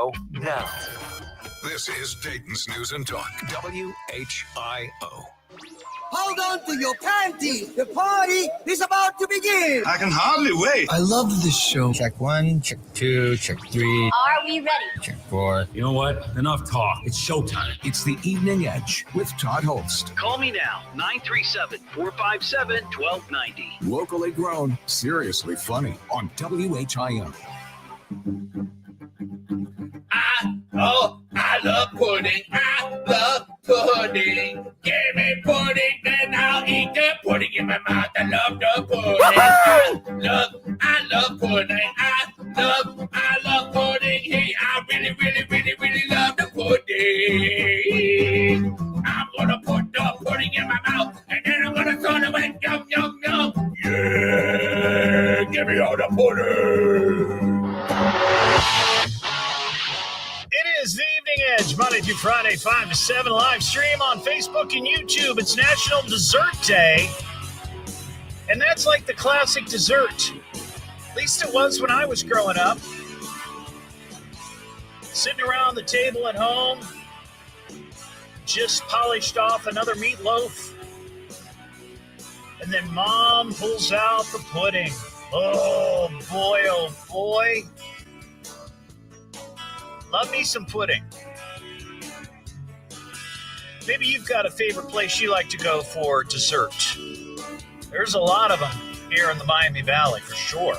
WHIO now. This is Dayton's News and Talk, WHIO. Hold on to your panties. The party is about to begin. I can hardly wait. I love this show. Check 1, check 2, check 3. Are we ready? Check 4. You know what? Enough talk. It's showtime. It's the Evening Edge with Todd Hollst. Call me now, 937-457-1290. Locally grown, seriously funny on WHIO. I love pudding. I love pudding. Give me pudding, then I'll eat the pudding in my mouth. I love the pudding. I love pudding. I love pudding. Hey, I really, really, really, really love the pudding. I'm gonna put the pudding in my mouth, and then I'm gonna throw it away. Yum, yum, yum. Yeah, give me all the pudding. It is the Evening Edge, Monday through Friday, 5 to 7, live stream on Facebook and YouTube. It's National Dessert Day, and that's like the classic dessert. At least it was when I was growing up. Sitting around the table at home, just polished off another meatloaf, and then Mom pulls out the pudding. Oh, boy, oh, boy. Love me some pudding. Maybe you've got a favorite place you like to go for dessert. There's a lot of them here in the Miami Valley for sure.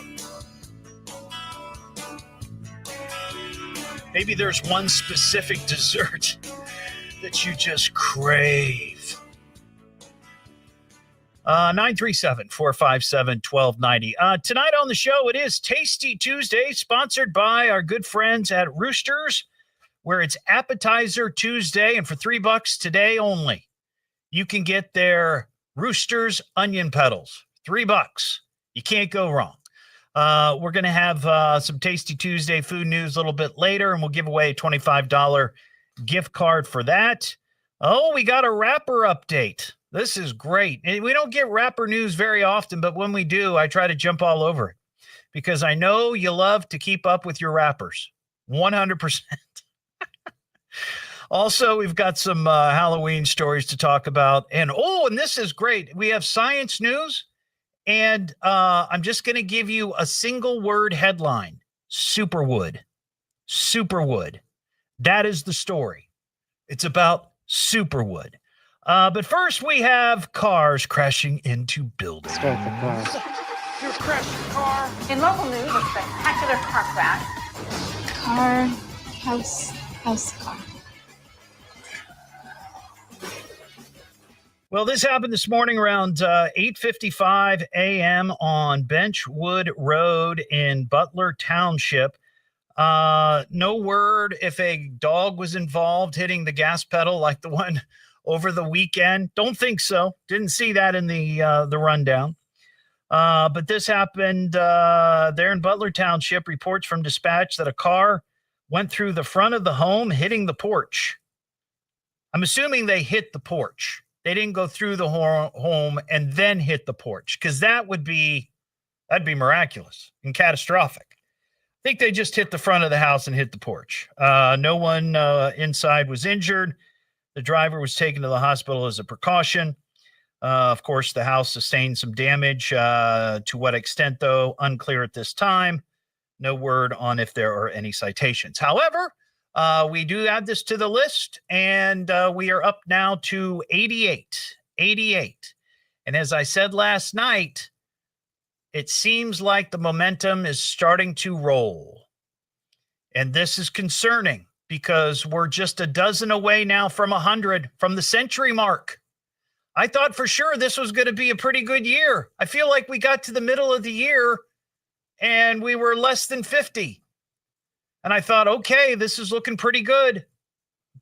Maybe there's one specific dessert that you just crave. 937-457-1290. Tonight on the show, it is Tasty Tuesday, sponsored by our good friends at Roosters, where it's Appetizer Tuesday, and for $3 today only, you can get their Roosters onion petals. $3. You can't go wrong. We're going to have some Tasty Tuesday food news a little bit later, and we'll give away a $25 gift card for that. Oh, we got a rapper update. This is great. And we don't get rapper news very often, but when we do, I try to jump all over it because I know you love to keep up with your rappers. 100%. Also, we've got some Halloween stories to talk about. And this is great. We have science news, and I'm just going to give you a single word headline. Superwood. Superwood. That is the story. It's about Superwood. But first, we have cars crashing into buildings. Start the car. You crashed your car. In local news, a spectacular car crash. House car. Well, this happened this morning around 8:55 a.m. on Benchwood Road in Butler Township. No word if a dog was involved hitting the gas pedal like the one over the weekend. Don't think so. Didn't see that in the rundown. But this happened there in Butler Township. Reports from dispatch that a car went through the front of the home, hitting the porch. I'm assuming they hit the porch. They didn't go through the home and then hit the porch, because that'd be miraculous and catastrophic. I think they just hit the front of the house and hit the porch. No one inside was injured. The driver was taken to the hospital as a precaution. Of course, the house sustained some damage. To what extent, though, unclear at this time. No word on if there are any citations. However, we do add this to the list, and we are up now to 88. 88. And as I said last night, it seems like the momentum is starting to roll. And this is concerning, because we're just a dozen away now from 100, from the century mark. I thought for sure this was going to be a pretty good year. I feel like we got to the middle of the year and we were less than 50. And I thought, okay, this is looking pretty good.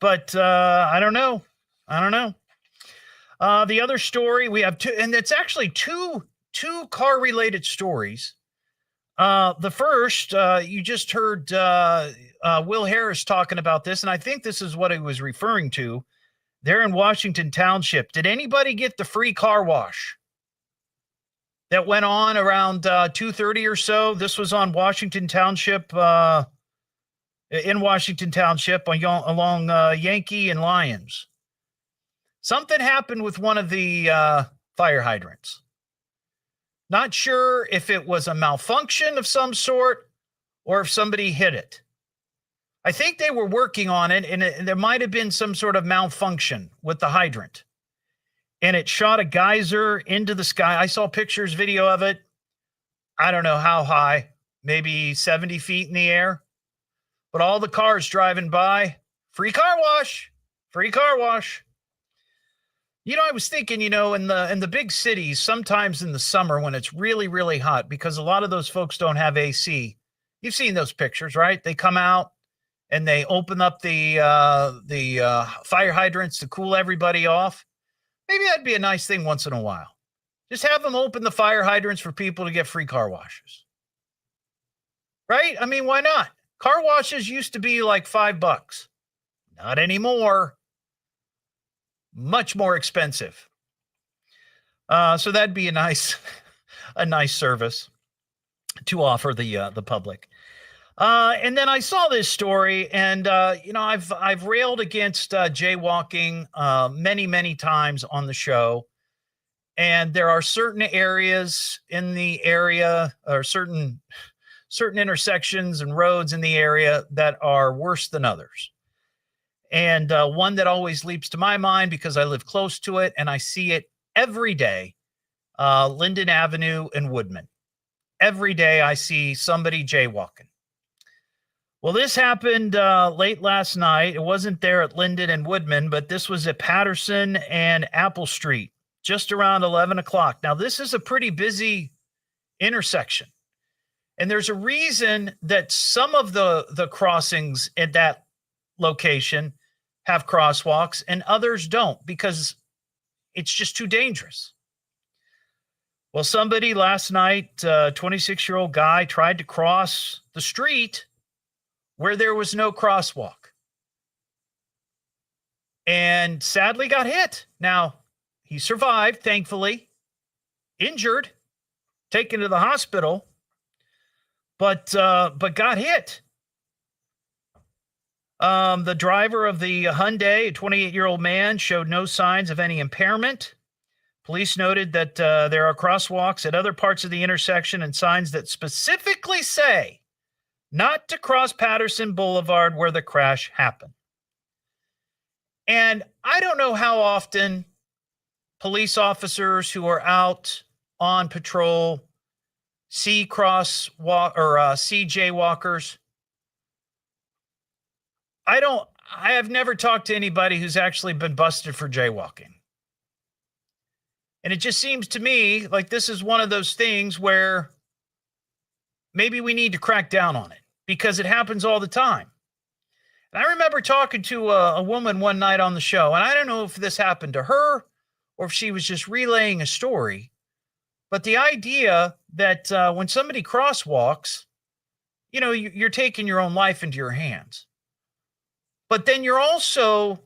But I don't know. The other story, we have two, and it's actually two car-related stories. The first, you just heard Will Harris talking about this, and I think this is what he was referring to. They're in Washington Township. Did anybody get the free car wash that went on around 2:30 or so? This was on Washington Township in Washington Township along Yankee and Lyons. Something happened with one of the fire hydrants. Not sure if it was a malfunction of some sort or if somebody hit it. I think they were working on it, and there might have been some sort of malfunction with the hydrant. And it shot a geyser into the sky. I saw pictures, video of it. I don't know how high, maybe 70 feet in the air. But all the cars driving by, free car wash, free car wash. You know, I was thinking, in the big cities, sometimes in the summer when it's really, really hot, because a lot of those folks don't have AC. You've seen those pictures, right? They come out and they open up the fire hydrants to cool everybody off. Maybe that'd be a nice thing once in a while. Just have them open the fire hydrants for people to get free car washes. Right? I mean, why not? Car washes used to be like $5. Not anymore. Much more expensive. So that'd be a nice service to offer the public. And then I saw this story, and I've railed against jaywalking many, many times on the show. And there are certain areas in the area, or certain intersections and roads in the area that are worse than others. And one that always leaps to my mind because I live close to it and I see it every day, Linden Avenue and Woodman. Every day I see somebody jaywalking. Well, this happened late last night. It wasn't there at Linden and Woodman, but this was at Patterson and Apple Street, just around 11 o'clock. Now, this is a pretty busy intersection. And there's a reason that some of the crossings at that location have crosswalks and others don't, because it's just too dangerous. Well, somebody last night, 26-year-old guy, tried to cross the street where there was no crosswalk and sadly got hit. Now, he survived, thankfully, injured, taken to the hospital, but got hit. The driver of the Hyundai, a 28-year-old man, showed no signs of any impairment. Police noted that there are crosswalks at other parts of the intersection and signs that specifically say not to cross Patterson Boulevard where the crash happened. And I don't know how often police officers who are out on patrol see see jaywalkers. I have never talked to anybody who's actually been busted for jaywalking. And it just seems to me like this is one of those things where maybe we need to crack down on it because it happens all the time. And I remember talking to a woman one night on the show, and I don't know if this happened to her or if she was just relaying a story, but the idea that when somebody crosswalks, you're taking your own life into your hands. But then you're also,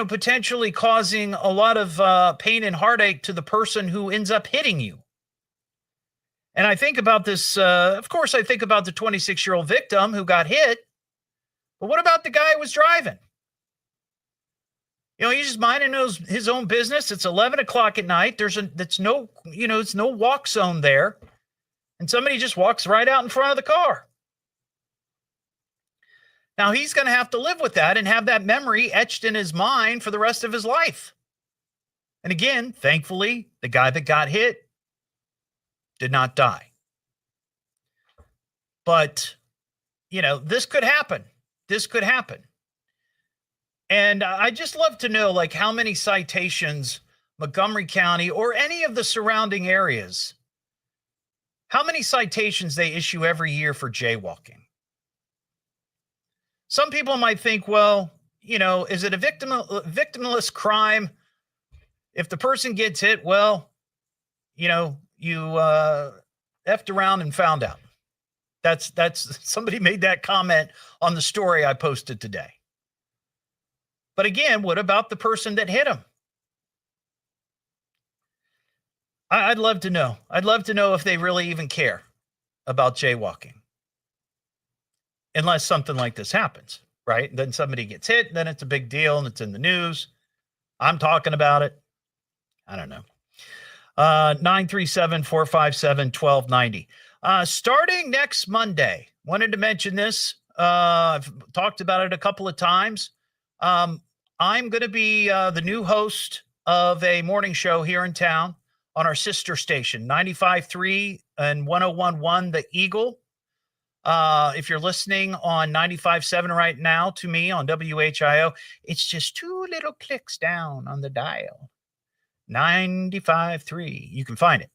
potentially causing a lot of pain and heartache to the person who ends up hitting you. And I think about this, of course, I think about the 26-year-old victim who got hit. But what about the guy who was driving? He's just minding his own business. It's 11 o'clock at night. It's no walk zone there. And somebody just walks right out in front of the car. Now, he's going to have to live with that and have that memory etched in his mind for the rest of his life. And again, thankfully, the guy that got hit did not die. But, this could happen. This could happen. And I just love to know, how many citations Montgomery County or any of the surrounding areas, how many citations they issue every year for jaywalking. Some people might think, well, is it a victimless crime? If the person gets hit, well, you effed around and found out. That's somebody made that comment on the story I posted today. But again, what about the person that hit him? I'd love to know. I'd love to know if they really even care about jaywalking. unless something like this happens, right? Then somebody gets hit, then it's a big deal and it's in the news. I'm talking about it. I don't know. 937-457-1290. Starting next Monday, wanted to mention this. I've talked about it a couple of times. I'm going to be the new host of a morning show here in town on our sister station, 95.3 and 101.1 The Eagle. If you're listening on 95.7 right now to me on WHIO, it's just 2 little clicks down on the dial. 95.3. You can find it.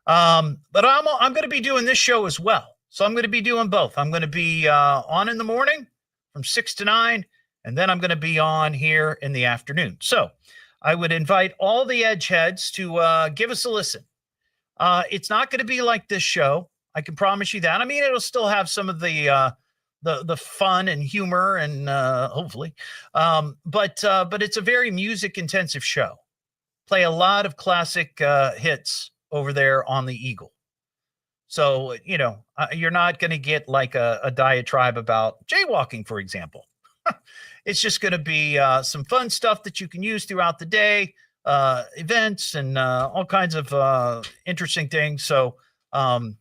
But I'm going to be doing this show as well. So I'm going to be doing both. I'm going to be on in the morning from 6 to 9, and then I'm going to be on here in the afternoon. So I would invite all the edge heads to give us a listen. It's not going to be like this show. I can promise you that. I mean, it'll still have some of the fun and humor and hopefully, but it's a very music intensive show. Play a lot of classic hits over there on the Eagle. So, you're not going to get like a diatribe about jaywalking, for example. It's just going to be some fun stuff that you can use throughout the day, events and all kinds of interesting things. So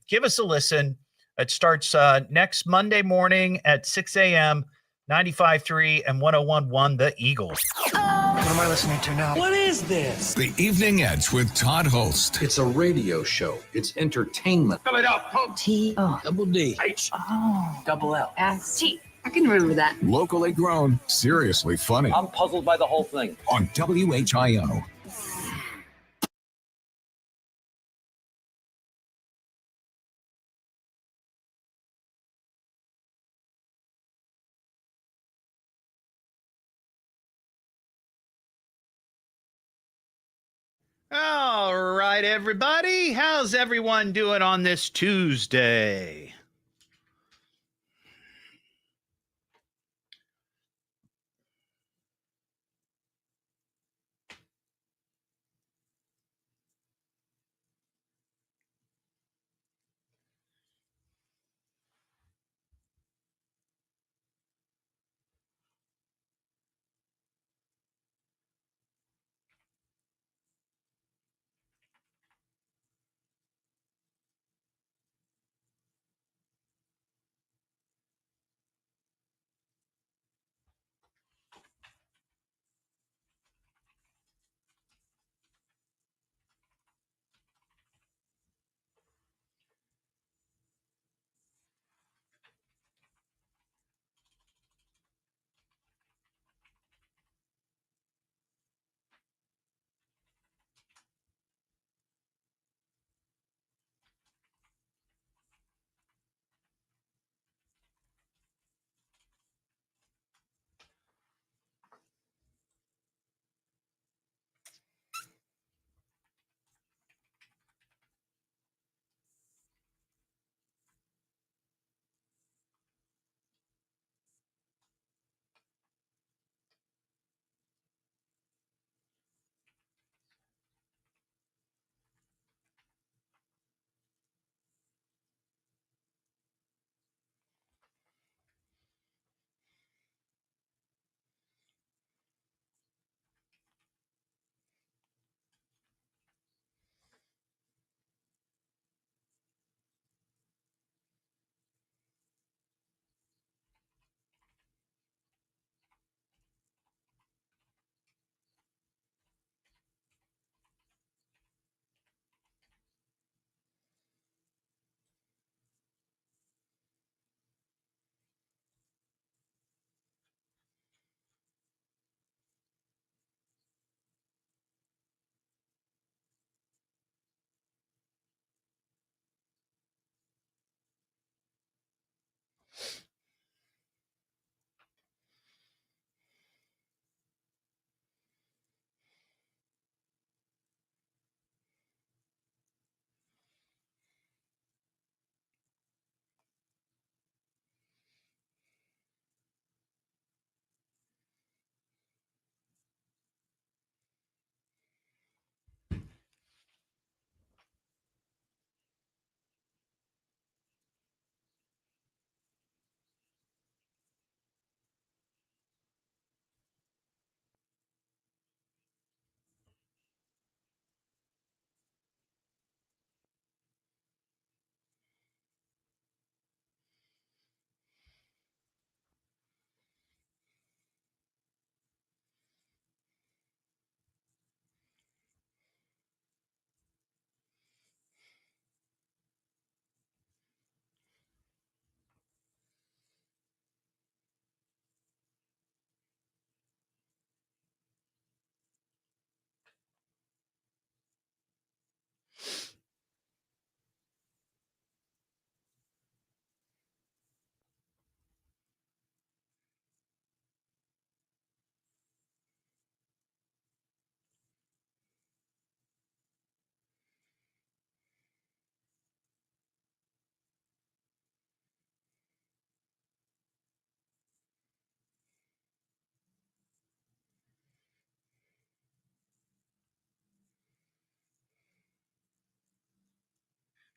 give us a listen. It starts next Monday morning at 6 a.m., 95.3 and 101.1 The Eagle. What am I listening to now? What is this? The Evening Edge with Todd Hollst. It's a radio show. It's entertainment. Fill it up. T-O. Double D. H. Oh. Double L. S-T. I can remember that. Locally grown, seriously funny. I'm puzzled by the whole thing. On WHIO. All right, everybody. How's everyone doing on this Tuesday?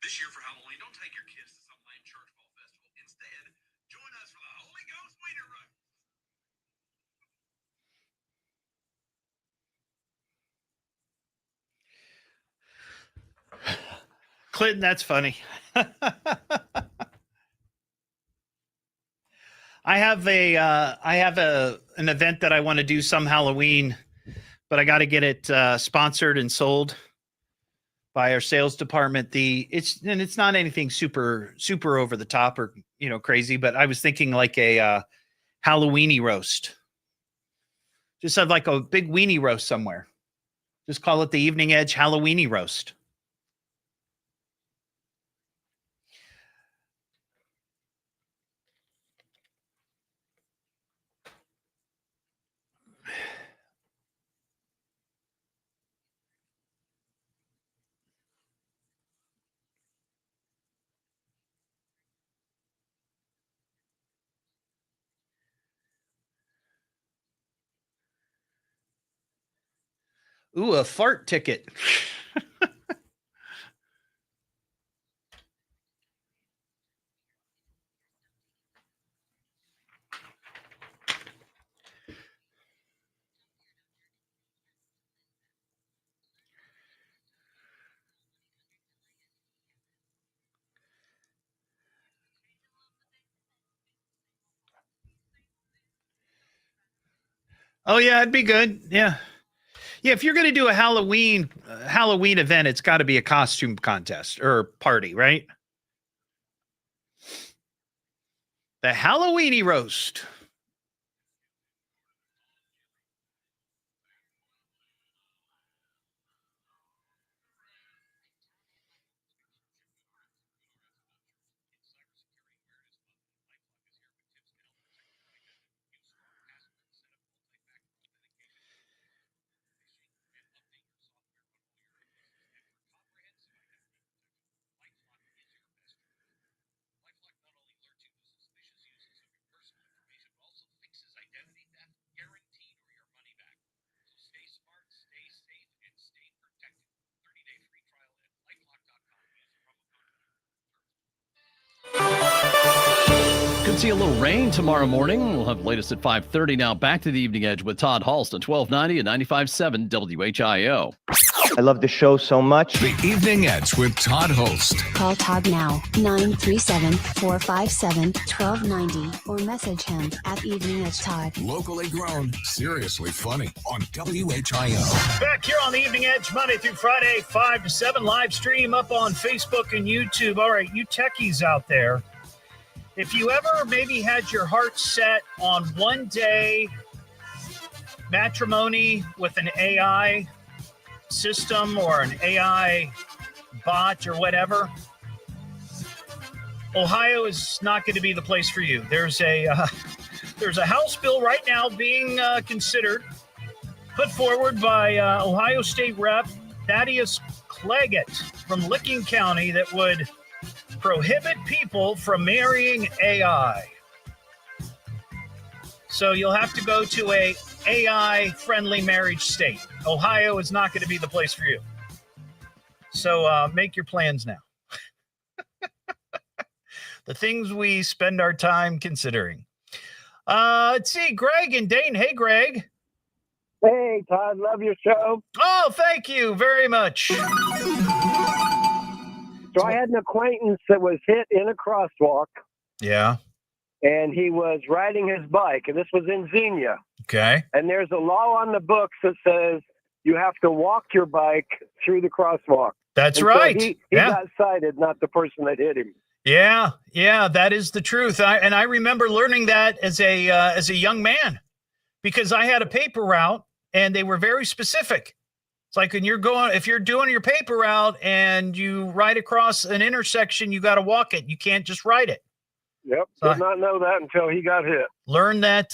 This year for Halloween, don't take your kids to some lame church ball festival. Instead, join us for the Holy Ghost Wiener Roast. Clinton, that's funny. I have an event that I want to do some Halloween, but I got to get it sponsored and sold by our sales department. It's not anything super over the top or crazy, but I was thinking like a Halloweeny roast. Just have like a big weenie roast somewhere. Just call it the Evening Edge Halloweeny roast. Ooh, a fart ticket. Oh yeah, it'd be good. Yeah. Yeah, if you're going to do a Halloween event, it's got to be a costume contest or party, right? The Halloweeny roast. Could see a little rain tomorrow morning. We'll have the latest at 5:30. Now back to the Evening Edge with Todd Hollst on 1290 and 95.7 WHIO. I love the show so much. The Evening Edge with Todd Hollst. Call Todd now, 937-457-1290, or message him at Evening Edge Todd. Locally grown, seriously funny on WHIO. Back here on the Evening Edge, Monday through Friday, 5 to 7, live stream up on Facebook and YouTube. All right, you techies out there, if you ever maybe had your heart set on one day matrimony with an AI system or an AI bot or whatever, Ohio is not going to be the place for you. There's a House bill right now being considered, put forward by Ohio State Rep Thaddeus Claggett from Licking County that would prohibit people from marrying AI. So you'll have to go to a AI-friendly marriage state. Ohio is not going to be the place for you. So make your plans now. The things we spend our time considering. Let's see, Greg and Dayton. Hey, Greg. Hey, Todd. Love your show. Oh, thank you very much. So I had an acquaintance that was hit in a crosswalk. Yeah. And he was riding his bike, and this was in Xenia. Okay. And there's a law on the books that says you have to walk your bike through the crosswalk. That's and right. So he got cited, not the person that hit him. Yeah, that is the truth. I remember learning that as a young man, because I had a paper route, and they were very specific. It's like if you're doing your paper route and you ride across an intersection, you got to walk it. You can't just ride it. Yep. Did not know that until he got hit. Learn that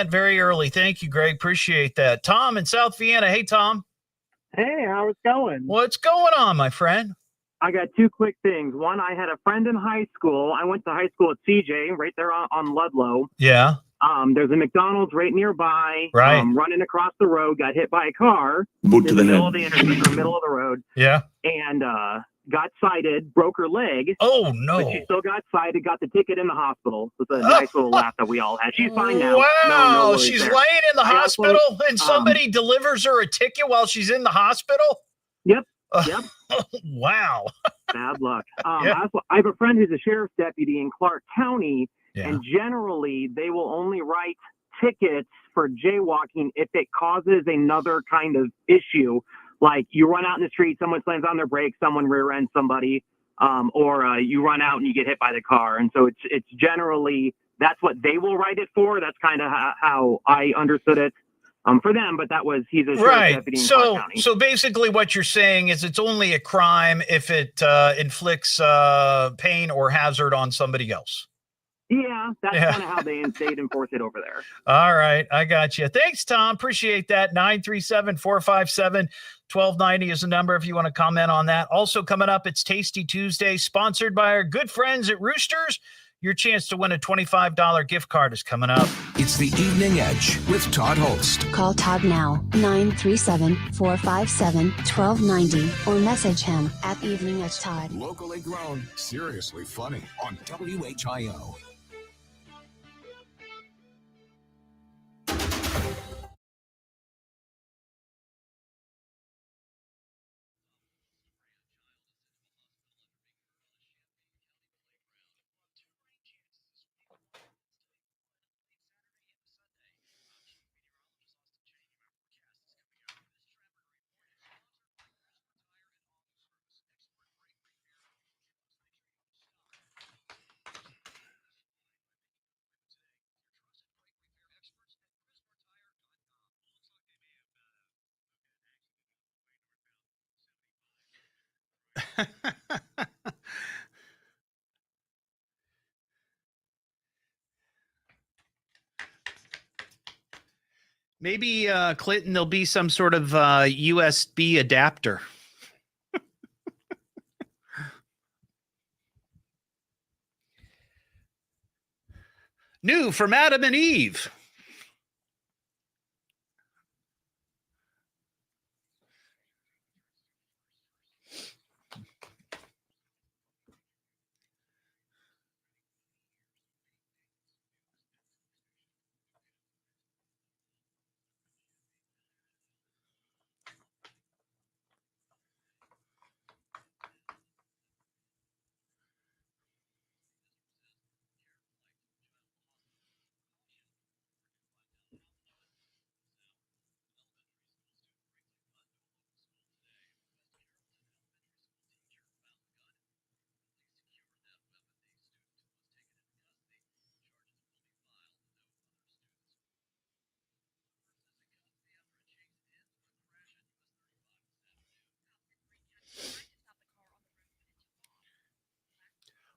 very early. Thank you, Greg. Appreciate that. Tom in South Vienna. Hey, Tom. Hey, how's it going? What's going on, my friend? I got two quick things. One, I had a friend in high school. I went to high school at CJ, right there on Ludlow. Yeah. There's a McDonald's right nearby. Right. Running across the road, got hit by a car Boot to in the the middle head. of the intersection, middle of the road. Yeah. And got cited, broke her leg. Oh, no. But she still got cited, got the ticket in the hospital. It was a nice little laugh that we all had. She's fine now. Wow. No worries She's there. laying in the I hospital also, and somebody delivers her a ticket while she's in the hospital? Yep. Yep. Wow. Bad luck. Yeah. I have a friend who's a sheriff's deputy in Clark County, Yeah. and generally they will only write tickets for jaywalking if it causes another kind of issue. Like you run out in the street, someone slams on their brakes, someone rear ends somebody, or you run out and you get hit by the car. And so it's generally, that's what they will write it for. That's kind of how I understood it for them. But he's a sheriff's deputy in Clark County. So basically what you're saying is it's only a crime if it inflicts pain or hazard on somebody else. Yeah, that's kind of how they enforce it over there. All right, I got you. Thanks, Tom. Appreciate that. 937-457-1290 is the number if you want to comment on that. Also coming up, it's Tasty Tuesday, sponsored by our good friends at Roosters. Your chance to win a $25 gift card is coming up. It's the Evening Edge with Todd Hollst. Call Todd now, 937-457-1290, or message him at Evening Edge Todd. Locally grown, seriously funny on WHIO. Maybe, Clinton, there'll be some sort of USB adapter. New from Adam and Eve.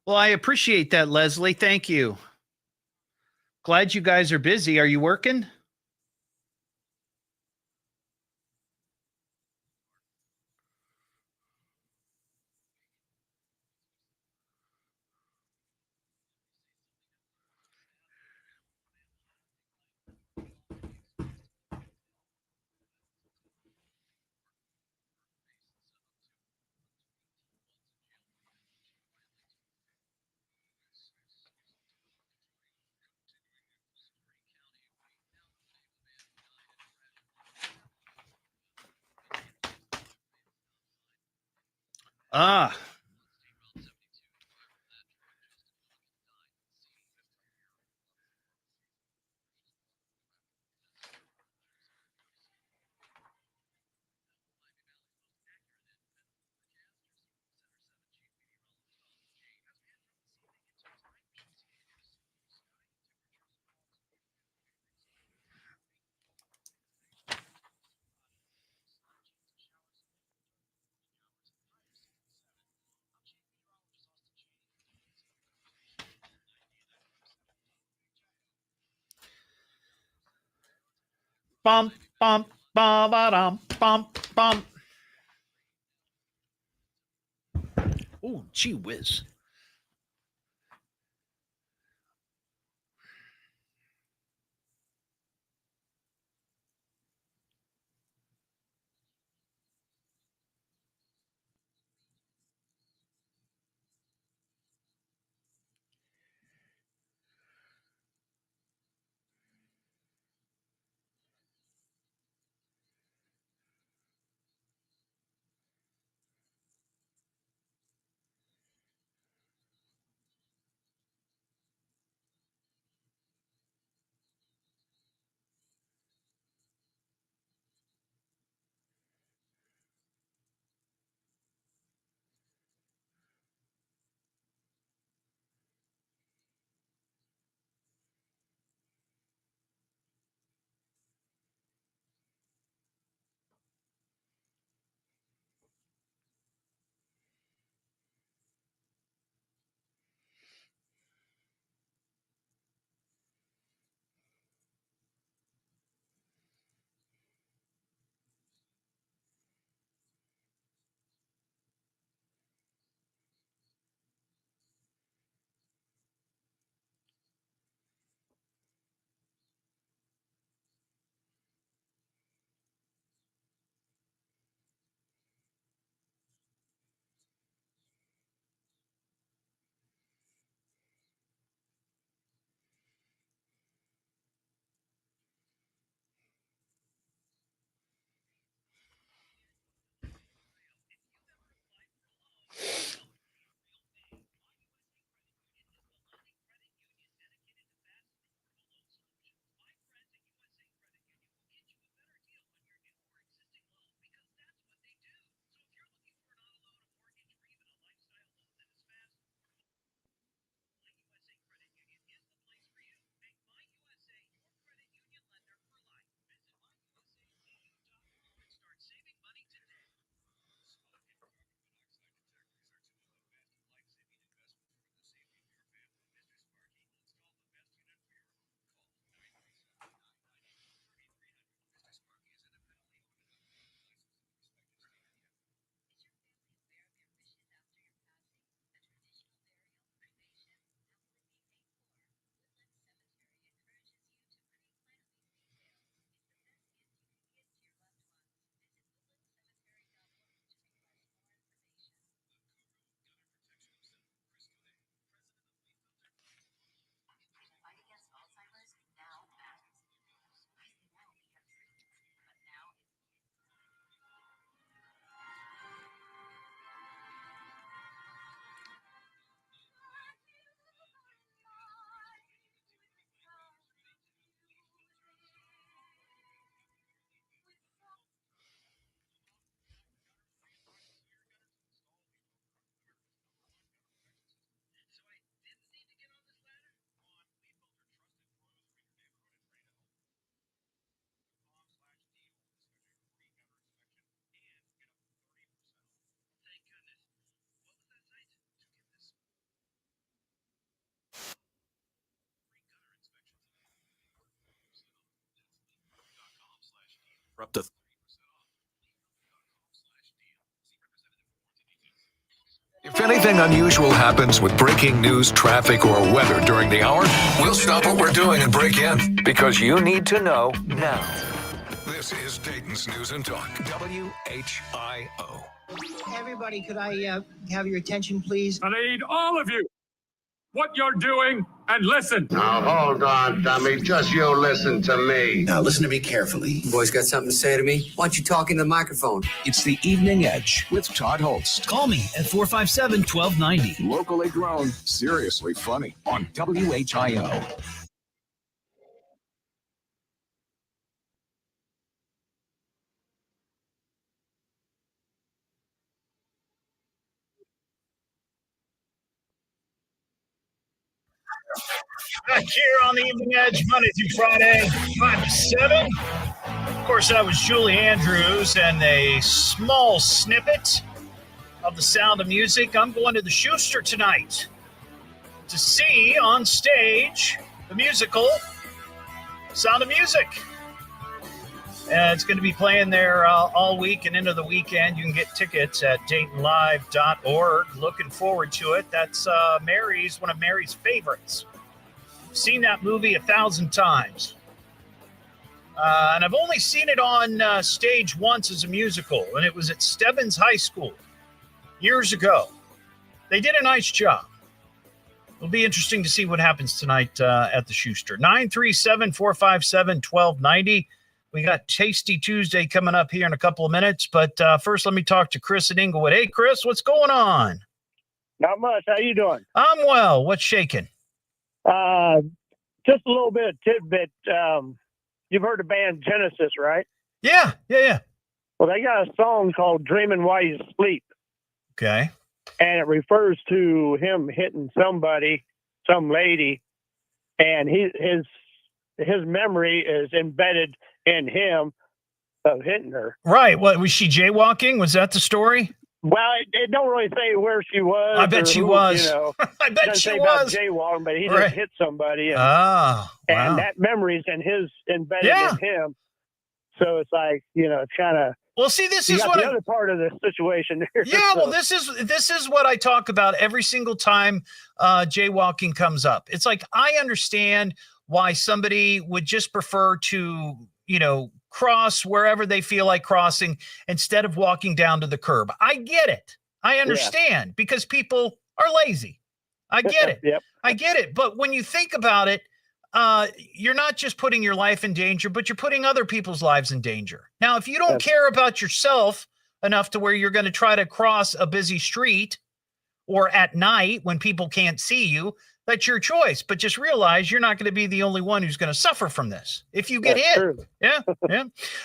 Well, I appreciate that, Leslie. Thank you. Glad you guys are busy. Are you working? Ah. Bum, bum, bum, ba-dum, bum, bum. Oh, gee whiz. for up to. If anything unusual happens with breaking news, traffic, or weather during the hour, we'll stop what we're doing and break in because you need to know now. This is Dayton's News and Talk, WHIO. Everybody, could I have your attention, please? I need all of you. What you're doing, and listen. Now hold on, dummy. Just you listen to me. Now listen to me carefully. You boys got something to say to me? Why don't you talk into the microphone? It's the Evening Edge with Todd Hollst. Call me at 457-1290. Locally grown, seriously funny on WHIO. Back here on the Evening Edge, Monday through Friday, 5 to 7. Of course, that was Julie Andrews and a small snippet of The Sound of Music. I'm going to the Schuster tonight to see on stage the musical Sound of Music. It's going to be playing there all week and into the weekend. You can get tickets at DaytonLive.org. Looking forward to it. That's one of Mary's favorites. Seen that movie 1,000 times. And I've only seen it on stage once as a musical, and it was at Stebbins High School years ago. They did a nice job. It'll be interesting to see what happens tonight at the Schuster. 937-457-1290. We got Tasty Tuesday coming up here in a couple of minutes, but first let me talk to Chris at Inglewood. Hey, Chris, what's going on? Not much. How you doing? I'm well. What's shaking? Just a little bit of tidbit. You've heard the band Genesis, right? Yeah. Well, they got a song called Dreaming While You Sleep. Okay. And it refers to him hitting somebody, some lady, and his memory is embedded in him of hitting her. Right. What, was she jaywalking? Was that the story? Well, it don't really say where she was. I bet she was. You know, I bet she was. was. Jaywalking, but he just hit somebody. And, wow. And that memory's embedded in him. So it's like, it's kind of. Well, see, this is what the other part of the situation there. Yeah, well, this is what I talk about every single time jaywalking comes up. It's like I understand why somebody would just prefer to, cross wherever they feel like crossing instead of walking down to the curb. I get it. I understand because people are lazy. I get it. Yep. I get it. But when you think about it, you're not just putting your life in danger, but you're putting other people's lives in danger. Now, if you don't care about yourself enough to where you're going to try to cross a busy street or at night when people can't see you, that's your choice. But just realize you're not going to be the only one who's going to suffer from this if you get hit. True. Yeah.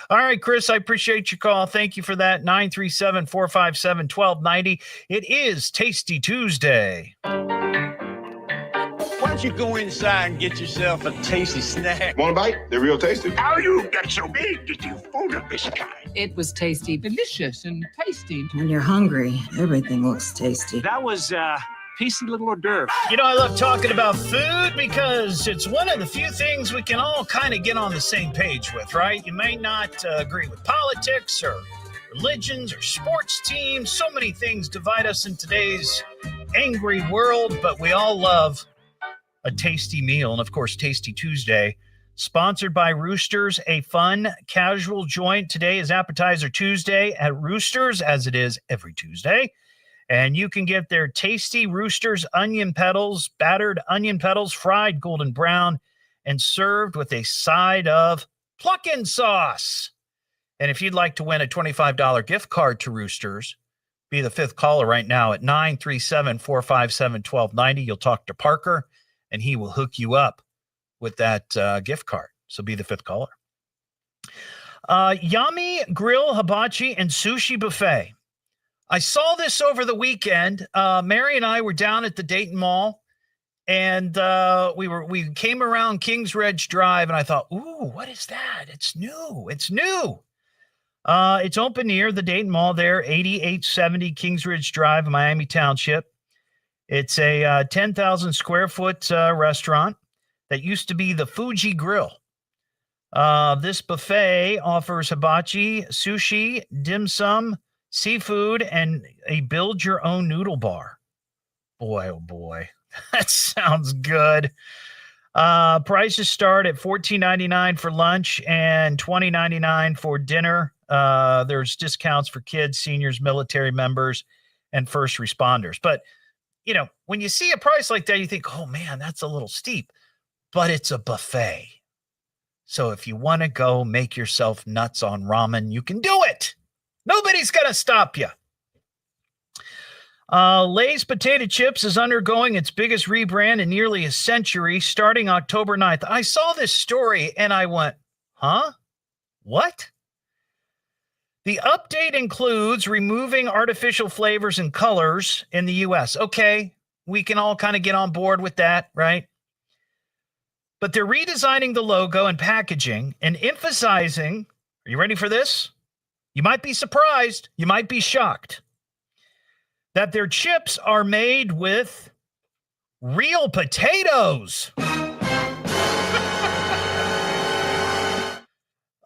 All right, Chris, I appreciate your call. Thank you for that. 937-457-1290. It is Tasty Tuesday. Why don't you go inside and get yourself a tasty snack? Want a bite? They're real tasty. How you get so big that you food of this kind? It was tasty. Delicious and tasty. When you're hungry, everything looks tasty. That was tasty little hors d'oeuvre. I love talking about food because it's one of the few things we can all kind of get on the same page with, right? You may not agree with politics or religions or sports teams. So many things divide us in today's angry world, but we all love a tasty meal. And of course, Tasty Tuesday, sponsored by Roosters, a fun, casual joint. Today is Appetizer Tuesday at Roosters, as it is every Tuesday. And you can get their tasty Roosters onion petals, battered onion petals, fried golden brown, and served with a side of pluckin' sauce. And if you'd like to win a $25 gift card to Roosters, be the fifth caller right now at 937-457-1290. You'll talk to Parker, and he will hook you up with that gift card. So be the fifth caller. Yummy Grill, Hibachi, and Sushi Buffet. I saw this over the weekend. Mary and I were down at the Dayton Mall, and we came around Kings Ridge Drive, and I thought, ooh, what is that? It's new. It's open near the Dayton Mall there, 8870 Kings Ridge Drive, Miami Township. It's a 10,000 square foot restaurant that used to be the Fuji Grill. This buffet offers hibachi, sushi, dim sum, seafood, and a build-your-own noodle bar. Boy, oh boy, that sounds good. Prices start at $14.99 for lunch and $20.99 for dinner. There's discounts for kids, seniors, military members, and first responders. But, when you see a price like that, you think, oh, man, that's a little steep. But it's a buffet. So if you want to go make yourself nuts on ramen, you can do it. Nobody's going to stop you. Lay's Potato Chips is undergoing its biggest rebrand in nearly a century, starting October 9th. I saw this story and I went, huh? What? The update includes removing artificial flavors and colors in the U.S. Okay, we can all kind of get on board with that, right? But they're redesigning the logo and packaging and emphasizing, are you ready for this? You might be surprised, you might be shocked, that their chips are made with real potatoes.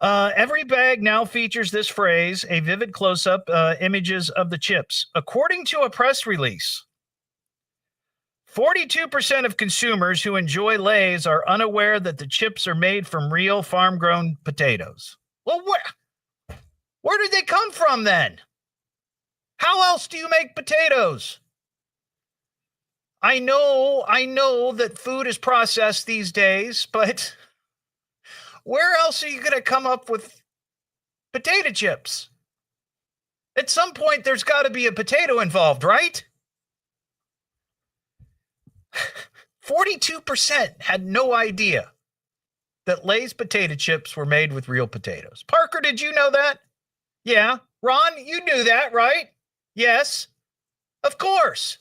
Every bag now features this phrase, a vivid close-up, images of the chips. According to a press release, 42% of consumers who enjoy Lay's are unaware that the chips are made from real farm-grown potatoes. Well, where did they come from then? How else do you make potatoes? I know that food is processed these days, but where else are you going to come up with potato chips? At some point, there's got to be a potato involved, right? 42% had no idea that Lay's potato chips were made with real potatoes. Parker, did you know that? Yeah. Ron, you knew that, right? Yes. Of course.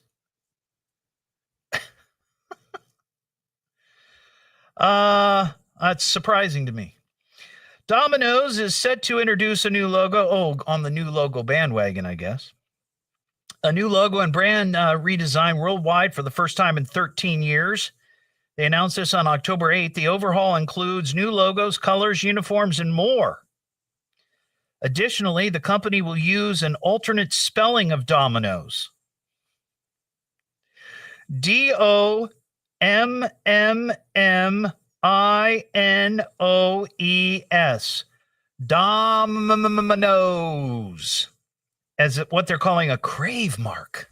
That's surprising to me. Domino's is set to introduce a new logo. On the new logo bandwagon, I guess. A new logo and brand redesign worldwide for the first time in 13 years. They announced this on October 8th. The overhaul includes new logos, colors, uniforms, and more. Additionally, the company will use an alternate spelling of Domino's. Dominoes. Dominoes. As what they're calling a crave mark.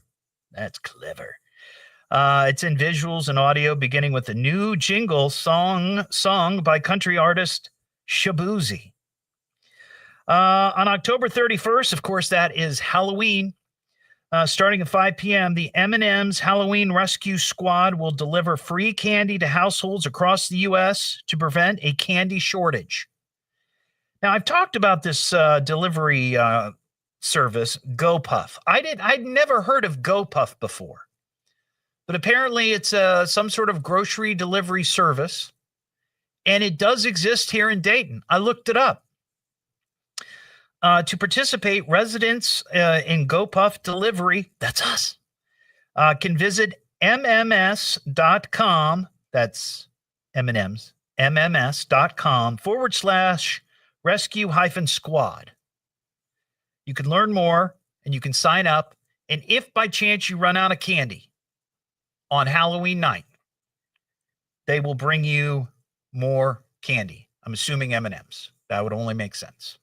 That's clever. It's in visuals and audio, beginning with a new jingle sung by country artist Shabuzi. On October 31st, of course, that is Halloween. Starting at 5 p.m., the M&M's Halloween Rescue Squad will deliver free candy to households across the U.S. to prevent a candy shortage. Now, I've talked about this delivery service, GoPuff. I'd never heard of GoPuff before, but apparently it's some sort of grocery delivery service, and it does exist here in Dayton. I looked it up. To participate, residents in GoPuff delivery, that's us, can visit mms.com, that's M&M's, mms.com/rescue-squad. You can learn more and you can sign up. And if by chance you run out of candy on Halloween night, they will bring you more candy. I'm assuming M&M's. That would only make sense.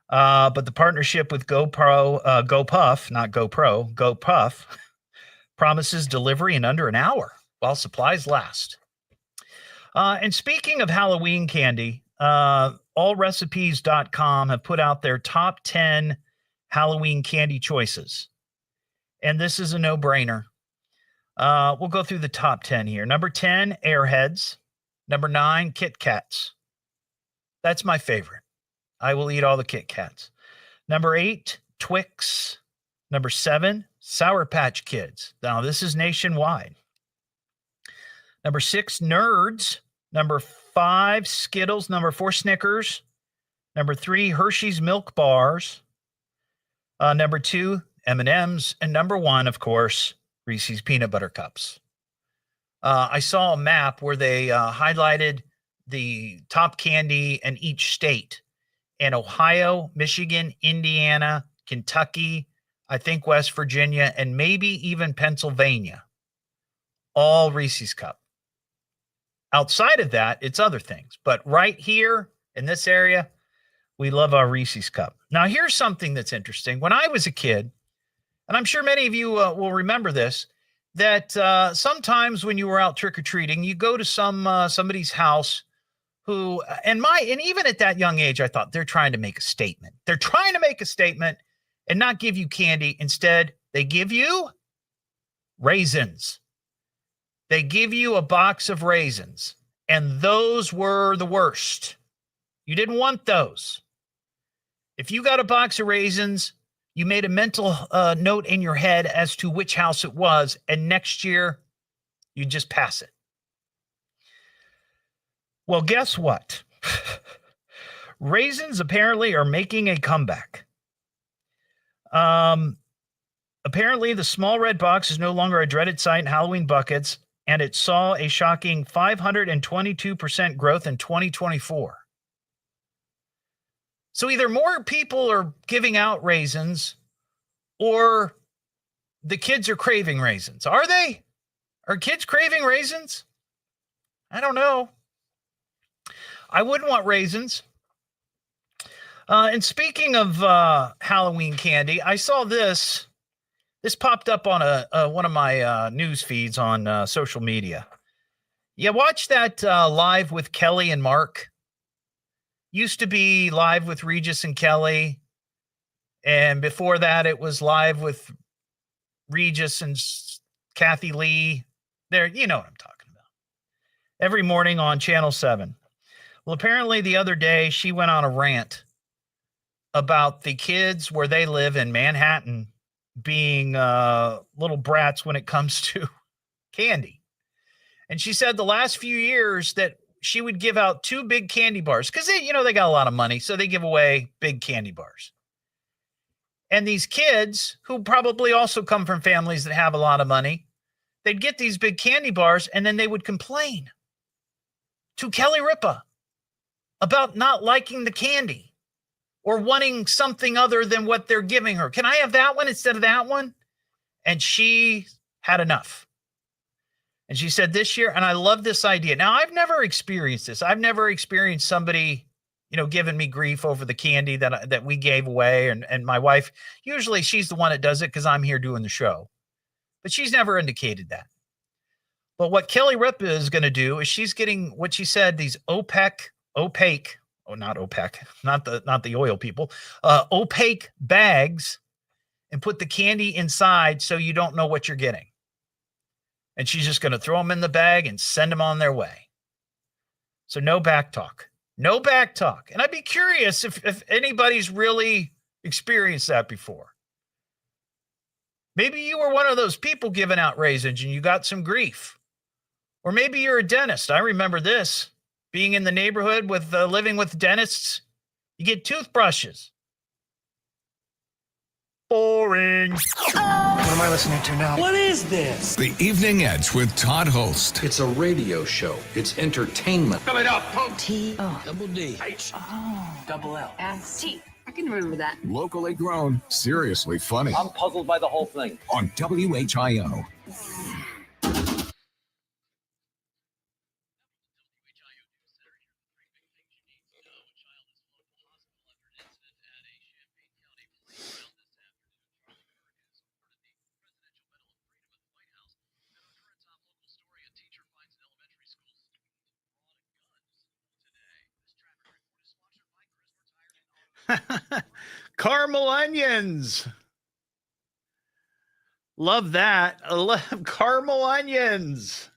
But the partnership with GoPuff promises delivery in under an hour while supplies last. And speaking of Halloween candy, allrecipes.com have put out their top 10 Halloween candy choices. And this is a no-brainer. We'll go through the top 10 here. Number 10, Airheads. Number 9, Kit Kats. That's my favorite. I will eat all the Kit Kats. Number 8, Twix. Number 7, Sour Patch Kids. Now, this is nationwide. Number 6, Nerds. Number 5, Skittles. Number 4, Snickers. Number 3, Hershey's Milk Bars. Number 2, M&M's. And number 1, of course, Reese's Peanut Butter Cups. I saw a map where they highlighted the top candy in each state. And Ohio, Michigan, Indiana, Kentucky, I think West Virginia, and maybe even Pennsylvania. All Reese's Cup. Outside of that, it's other things. But right here in this area, we love our Reese's Cup. Now, here's something that's interesting. When I was a kid, and I'm sure many of you will remember this, that sometimes when you were out trick-or-treating, you go to somebody's house who, and even at that young age, I thought they're trying to make a statement. They're trying to make a statement and not give you candy. Instead, they give you raisins. They give you a box of raisins, and those were the worst. You didn't want those. If you got a box of raisins, you made a mental note in your head as to which house it was, and next year, you just pass it. Well, guess what? Raisins apparently are making a comeback. Apparently, the small red box is no longer a dreaded sight in Halloween buckets, and it saw a shocking 522% growth in 2024. So either more people are giving out raisins or the kids are craving raisins. Are they? Are kids craving raisins? I don't know. I wouldn't want raisins. And speaking of Halloween candy, I saw this. This popped up on one of my news feeds on social media. Yeah, watch that Live with Kelly and Mark. Used to be Live with Regis and Kelly. And before that, it was Live with Regis and Kathy Lee. There, you know what I'm talking about. Every morning on Channel 7. Well, apparently the other day, she went on a rant about the kids where they live in Manhattan being little brats when it comes to candy. And she said the last few years that she would give out 2 big candy bars because they got a lot of money, so they give away big candy bars. And these kids, who probably also come from families that have a lot of money, they'd get these big candy bars, and then they would complain to Kelly Ripa about not liking the candy or wanting something other than what they're giving her. Can I have that one instead of that one? And she had enough. And she said this year, and I love this idea. Now, I've never experienced this. I've never experienced somebody, giving me grief over the candy that we gave away. And my wife, usually she's the one that does it because I'm here doing the show. But she's never indicated that. But what Kelly Ripa is going to do is she's getting what she said, these opaque, not the oil people, opaque bags, and put the candy inside so you don't know what you're getting. And she's just going to throw them in the bag and send them on their way. So no back talk. No back talk. And I'd be curious if anybody's really experienced that before. Maybe you were one of those people giving out raisins and you got some grief. Or maybe you're a dentist. I remember this. Being in the neighborhood with living with dentists, you get toothbrushes. Boring. What am I listening to now? What is this? The Evening Edge with Todd Hollst. It's a radio show. It's entertainment. Fill it up, folks. T-O-double-D. H-O-double-L. S-T. I can remember that. Locally grown, seriously funny. I'm puzzled by the whole thing. On WHIO. Caramel onions. Love that. I love caramel onions.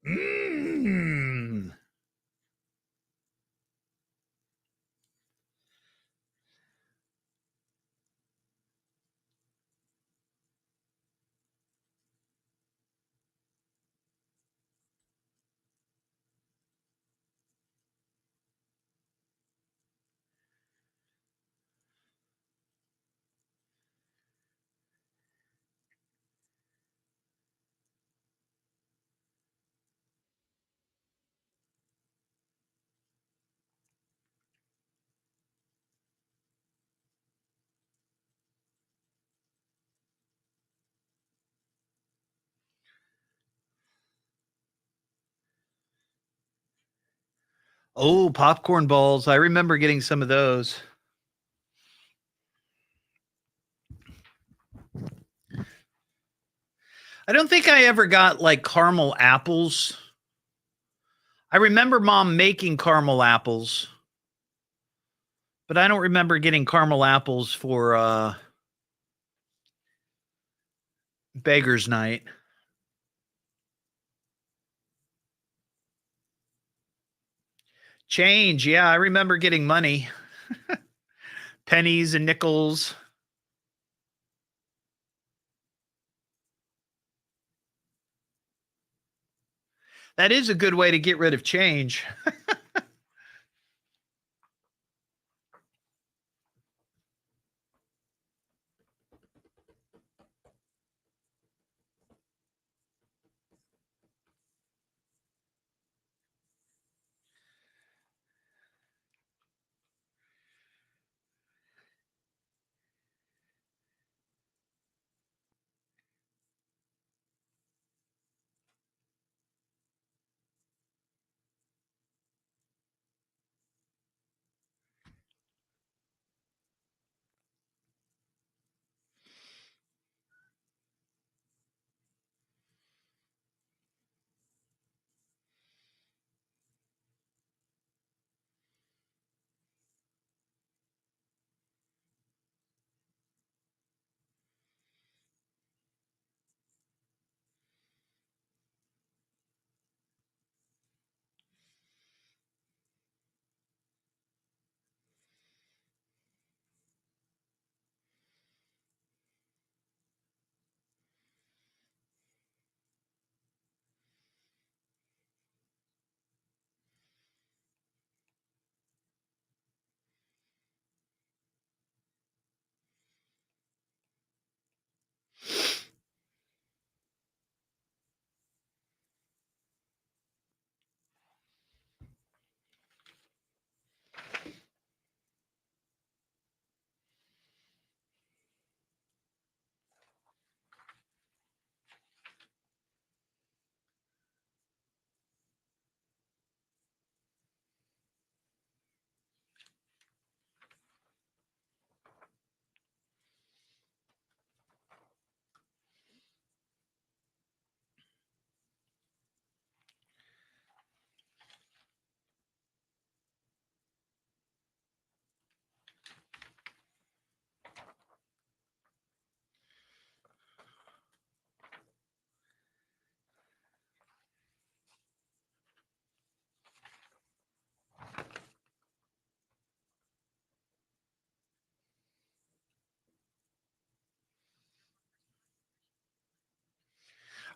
Mmm. Oh, popcorn balls. I remember getting some of those. I don't think I ever got like caramel apples. I remember mom making caramel apples, but I don't remember getting caramel apples for Beggar's Night. Change. Yeah, I remember getting money. Pennies and nickels. That is a good way to get rid of change.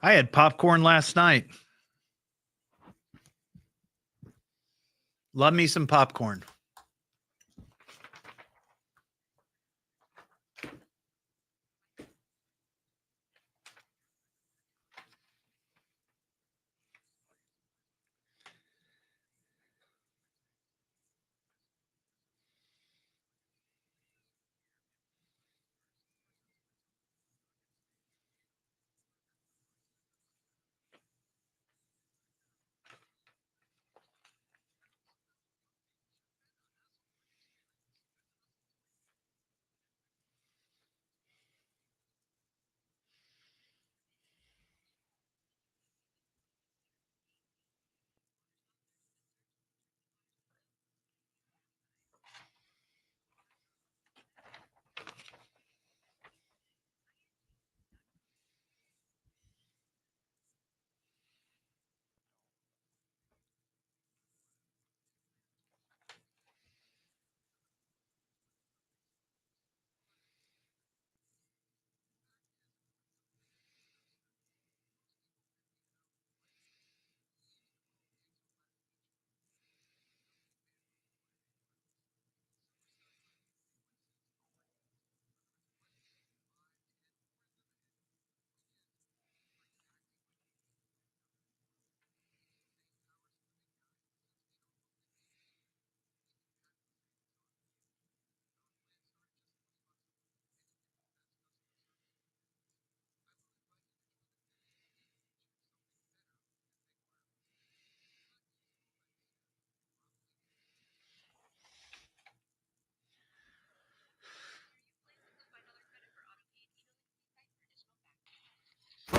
I had popcorn last night. Love me some popcorn.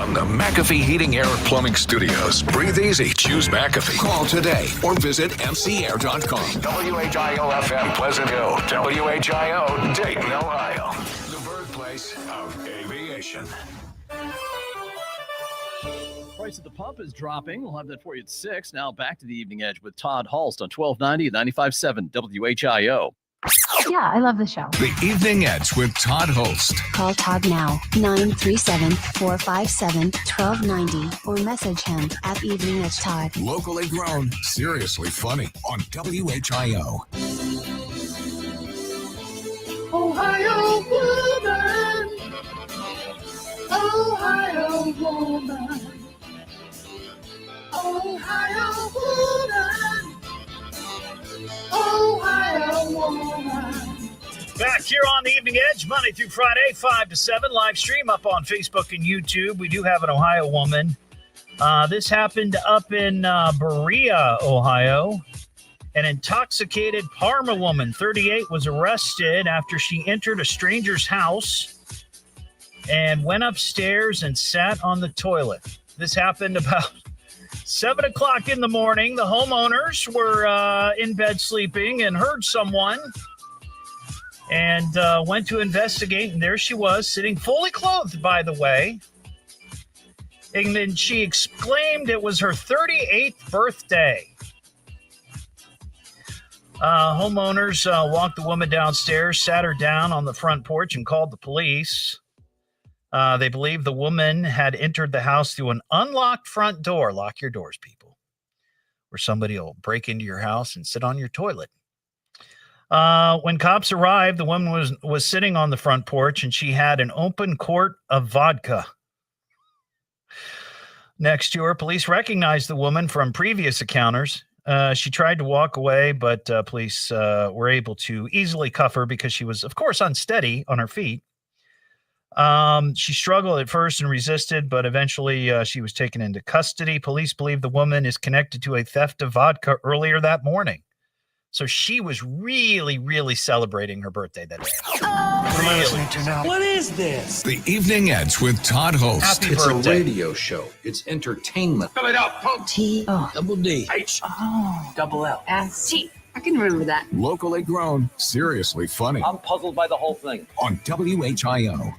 From the McAfee Heating, Air, and Plumbing Studios, breathe easy, choose McAfee. Call today or visit mcair.com. WHIO-FM Pleasant Hill, WHIO Dayton, Ohio. The birthplace of aviation. Price at the pump is dropping. We'll have that for you at 6. Now back to the Evening Edge with Todd Hollst on 1290 and 95.7 WHIO. Yeah, I love the show. The Evening Edge with Todd Hollst. Call Todd now, 937-457-1290, or message him at Evening Edge Todd. Locally grown, seriously funny on WHIO. Ohio woman. Ohio woman. Ohio woman. Ohio woman. Back here on the Evening Edge, Monday through Friday, 5 to 7, live stream up on Facebook and YouTube. We do have an Ohio woman. This happened up in Berea, Ohio. An intoxicated Parma woman, 38, was arrested after she entered a stranger's house and went upstairs and sat on the toilet. This happened about 7 o'clock in the morning. The homeowners were in bed sleeping and heard someone and went to investigate. And there she was, sitting fully clothed, by the way. And then she exclaimed it was her 38th birthday. Homeowners walked the woman downstairs, sat her down on the front porch, and called the police. They believe the woman had entered the house through an unlocked front door. Lock your doors, people, or somebody will break into your house and sit on your toilet. When cops arrived, the woman was sitting on the front porch, and she had an open quart of vodka next to her. Police recognized the woman from previous encounters. She tried to walk away, but police were able to easily cuff her because she was, of course, unsteady on her feet. She struggled at first and resisted, but eventually she was taken into custody. Police believe the woman is connected to a theft of vodka earlier that morning. So she was really, really celebrating her birthday that day. What am I listening to now? What is this? The Evening Edge with Todd Hollst. Happy It's birthday. a radio show. It's entertainment. Fill it up, folks. Double D. Double L. S-T. I can remember that. Locally grown, seriously funny I'm puzzled by the whole thing. on WHIO.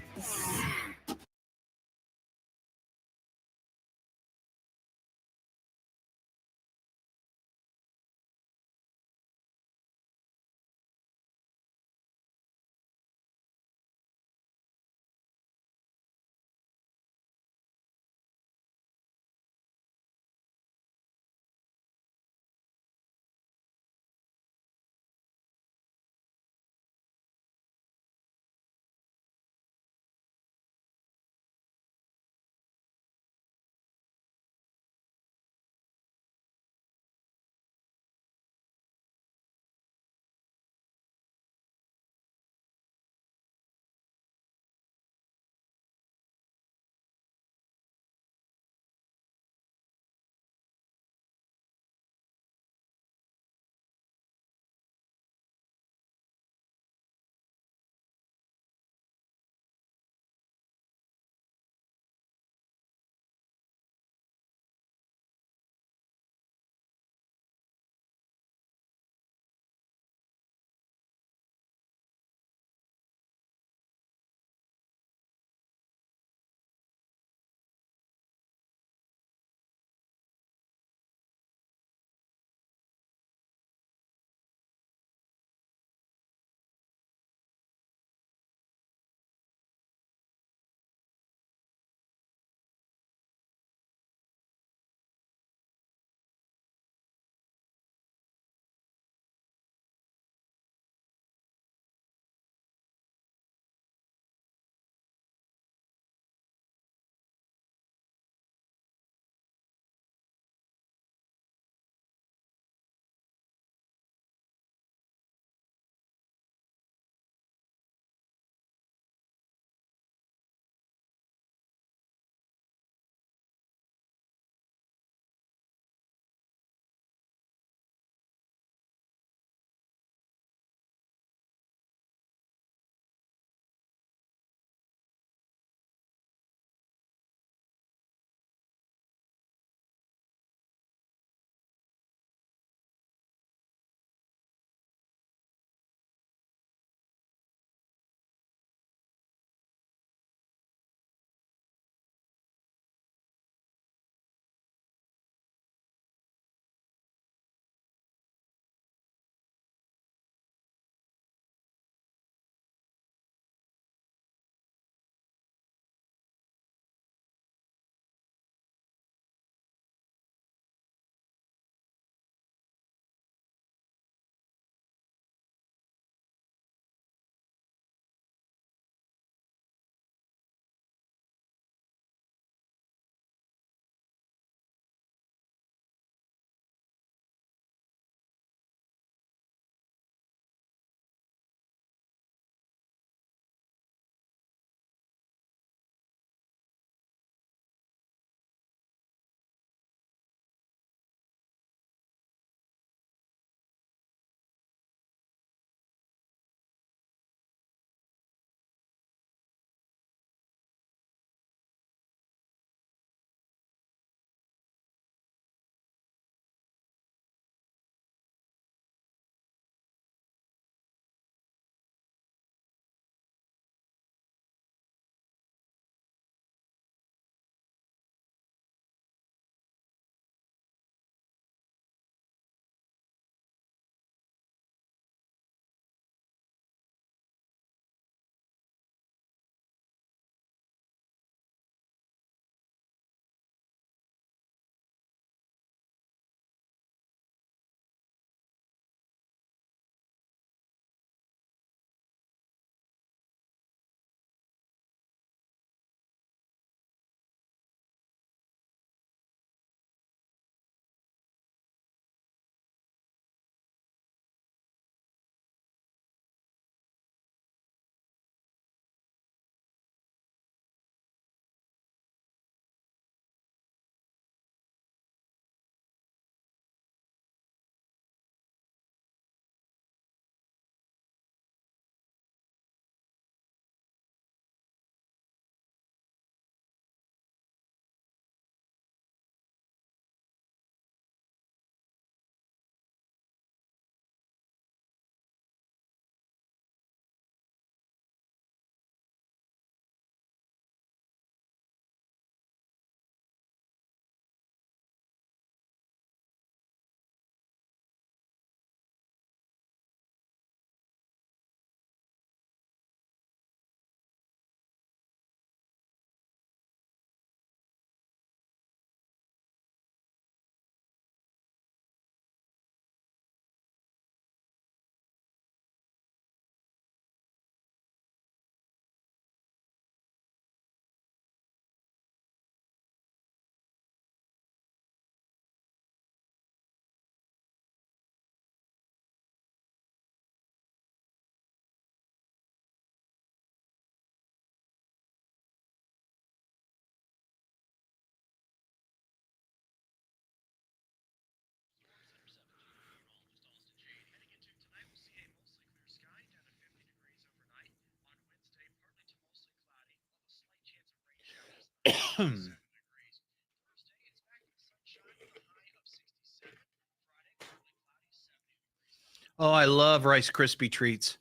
Oh, I love Rice Krispie treats.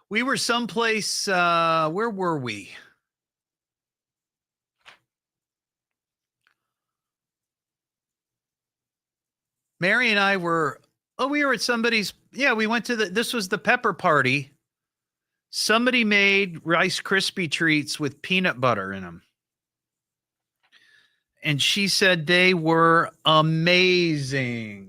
We were someplace, where were we? Mary and I were, we were at somebody's, we went to this was the pepper party. Somebody made Rice Krispie treats with peanut butter in them. And she said they were amazing.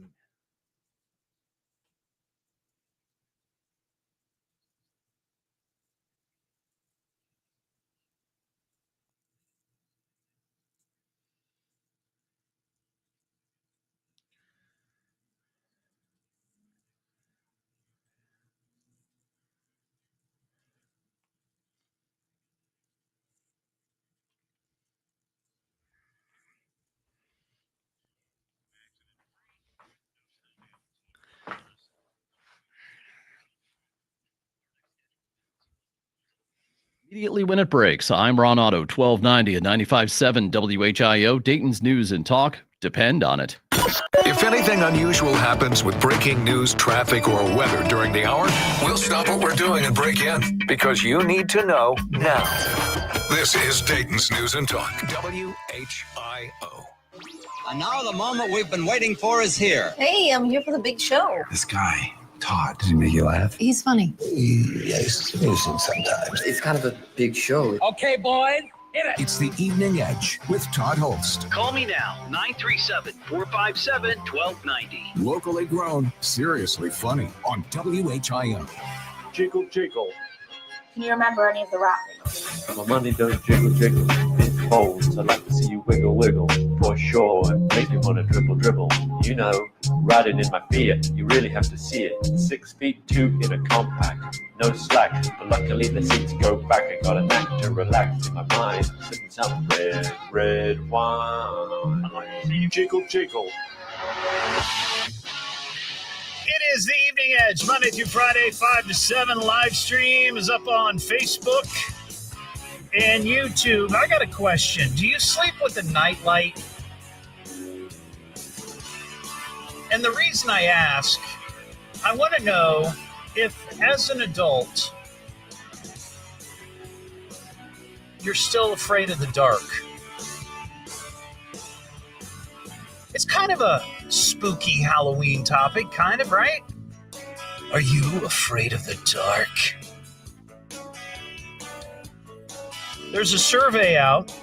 Immediately when it breaks, I'm Ron Otto, 1290 and 95.7 WHIO, Dayton's News and Talk. Depend on it. If anything unusual happens with breaking news, traffic, or weather during the hour, we'll stop what we're doing and break in because you need to know now. This is Dayton's News and Talk, WHIO. And now the moment we've been waiting for is here. Hey, I'm here for the big show. This guy, Todd, does he make you laugh? He's funny. Yes, sometimes. It's kind of a big show. Okay, boys, hit it. It's the Evening Edge with Todd Hollst. Call me now, 937-457-1290. Locally grown, seriously funny on WHIO. Jiggle, jiggle. Can you remember any of the rap? My money don't jiggle, jiggle. It folds. I'd like to see you wiggle, wiggle. For sure, and make you want to dribble, dribble. You know, riding in my Fiat, you really have to see it. 6'2" in a compact, no slack. But luckily the seats go back. I got a knack to relax in my mind. Sipping some red wine. I'd like to see you jiggle, jiggle. It is the Evening Edge, Monday through Friday, 5 to 7. Live stream is up on Facebook and YouTube. I got a question. Do you sleep with a nightlight? And the reason I ask, I want to know if, as an adult, you're still afraid of the dark. It's kind of a spooky Halloween topic, kind of, right? Are you afraid of the dark? There's a survey out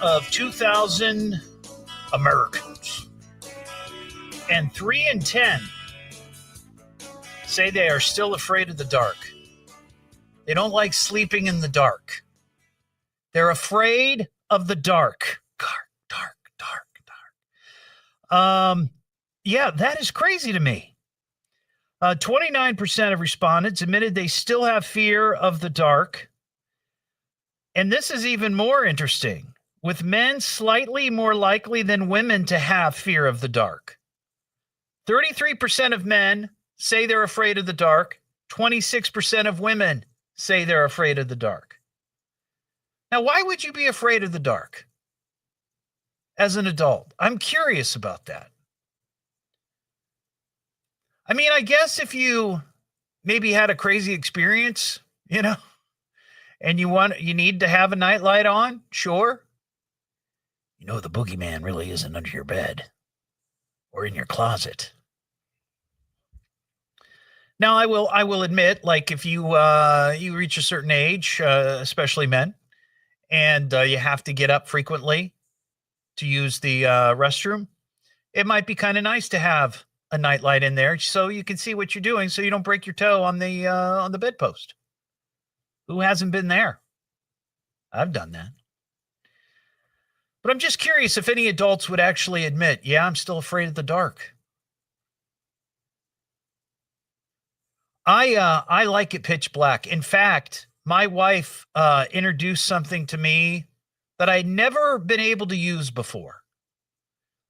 of 2,000 Americans, and 3 in 10 say they are still afraid of the dark. They don't like sleeping in the dark. They're afraid of the dark. Yeah, that is crazy to me. 29% of respondents admitted they still have fear of the dark. And this is even more interesting, with men slightly more likely than women to have fear of the dark. 33% of men say they're afraid of the dark. 26% of women say they're afraid of the dark. Now, why would you be afraid of the dark as an adult? I'm curious about that. I mean, I guess if you maybe had a crazy experience, and you need to have a nightlight on, sure. The boogeyman really isn't under your bed or in your closet. Now, I will admit, like if you reach a certain age, especially men, and you have to get up frequently to use the restroom, it might be kind of nice to have a nightlight in there so you can see what you're doing, so you don't break your toe on the bedpost. Who hasn't been there? I've done that. But I'm just curious if any adults would actually admit, yeah, I'm still afraid of the dark. I like it pitch black. In fact, my wife introduced something to me that I'd never been able to use before.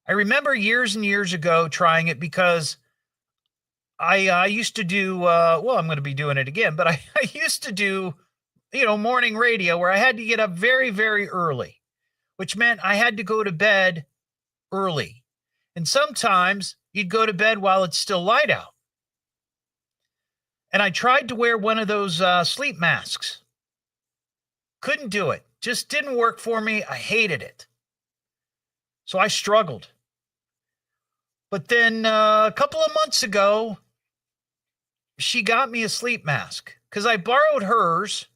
I remember years and years ago trying it because I used to do, I'm going to be doing it again, but I used to do morning radio where I had to get up very, very early, which meant I had to go to bed early. And sometimes you'd go to bed while it's still light out. And I tried to wear one of those sleep masks. Couldn't do it. Just didn't work for me. I hated it. So I struggled. But then a couple of months ago, she got me a sleep mask because I borrowed hers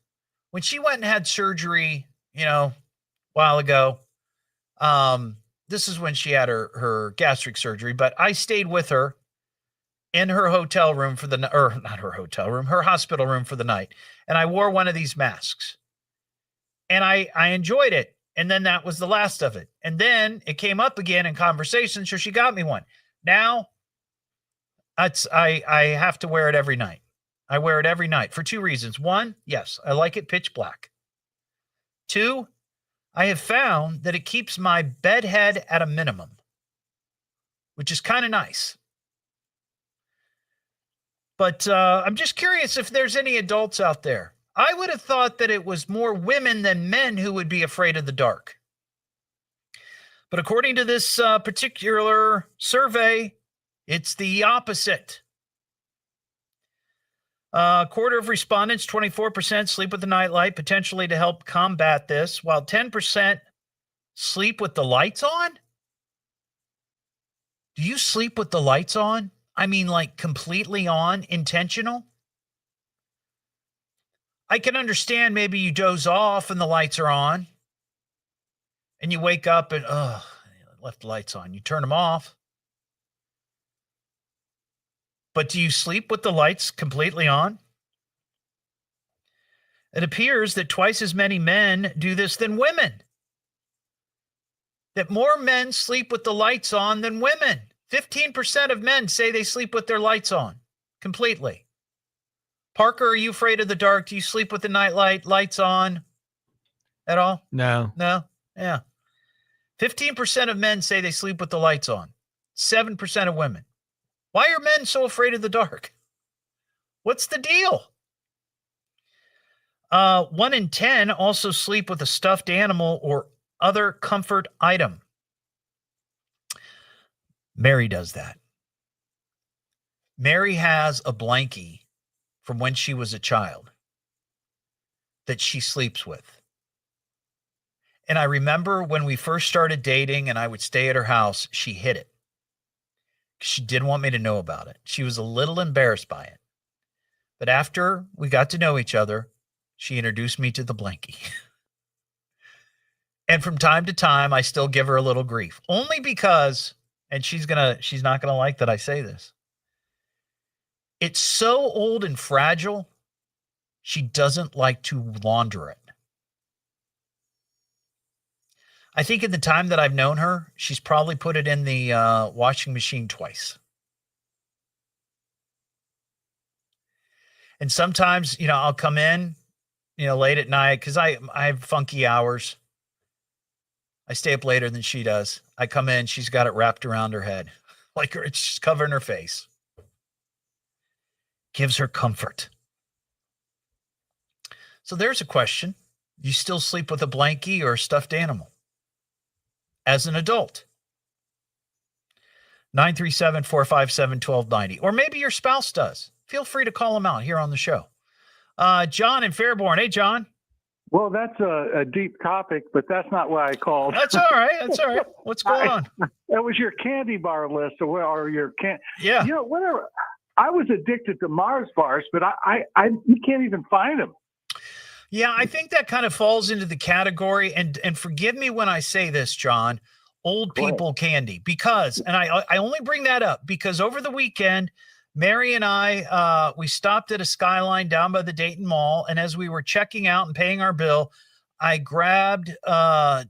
when she went and had surgery, a while ago. This is when she had her gastric surgery, but I stayed with her in her hotel room her hospital room for the night. And I wore one of these masks and I enjoyed it. And then that was the last of it. And then it came up again in conversation. So she got me one. Now I have to wear it every night. I wear it every night for two reasons. One, yes, I like it pitch black. Two, I have found that it keeps my bedhead at a minimum, which is kind of nice. But I'm just curious if there's any adults out there. I would have thought that it was more women than men who would be afraid of the dark. But according to this particular survey, it's the opposite. A quarter of respondents, 24%, sleep with the nightlight, potentially to help combat this, while 10% sleep with the lights on. Do you sleep with the lights on? I mean, like completely on, intentional? I can understand maybe you doze off and the lights are on and you wake up and, left the lights on. You turn them off. But do you sleep with the lights completely on? It appears that twice as many men do this than women. That more men sleep with the lights on than women. 15% of men say they sleep with their lights on completely. Parker, are you afraid of the dark? Do you sleep with the nightlight lights on at all? No. No? Yeah. 15% of men say they sleep with the lights on. 7% of women. Why are men so afraid of the dark? What's the deal? 1 in 10 also sleep with a stuffed animal or other comfort item. Mary does that. Mary has a blankie from when she was a child that she sleeps with. And I remember when we first started dating and I would stay at her house, she hid it. She didn't want me to know about it. She was a little embarrassed by it. But after we got to know each other, she introduced me to the blankie. And from time to time, I still give her a little grief. Only because, and she's not gonna like that I say this. It's so old and fragile, she doesn't like to launder it. I think in the time that I've known her, she's probably put it in the washing machine twice. And sometimes, I'll come in, late at night because I have funky hours. I stay up later than she does. I come in, she's got it wrapped around her head, like it's covering her face. Gives her comfort. So there's a question. You still sleep with a blankie or a stuffed animal as an adult? 937-457-1290. Or maybe your spouse does. Feel free to call them out here on the show. John in Fairborn. Hey, John. Well, that's a deep topic, but that's not why I called. That's all right. That's all right. What's going on? That was your candy bar list or your Yeah. Whatever. I was addicted to Mars bars, but you can't even find them. Yeah, I think that kind of falls into the category, and forgive me when I say this, John, old people candy, because, and I only bring that up because over the weekend, Mary and I, we stopped at a Skyline down by the Dayton Mall, and as we were checking out and paying our bill, I grabbed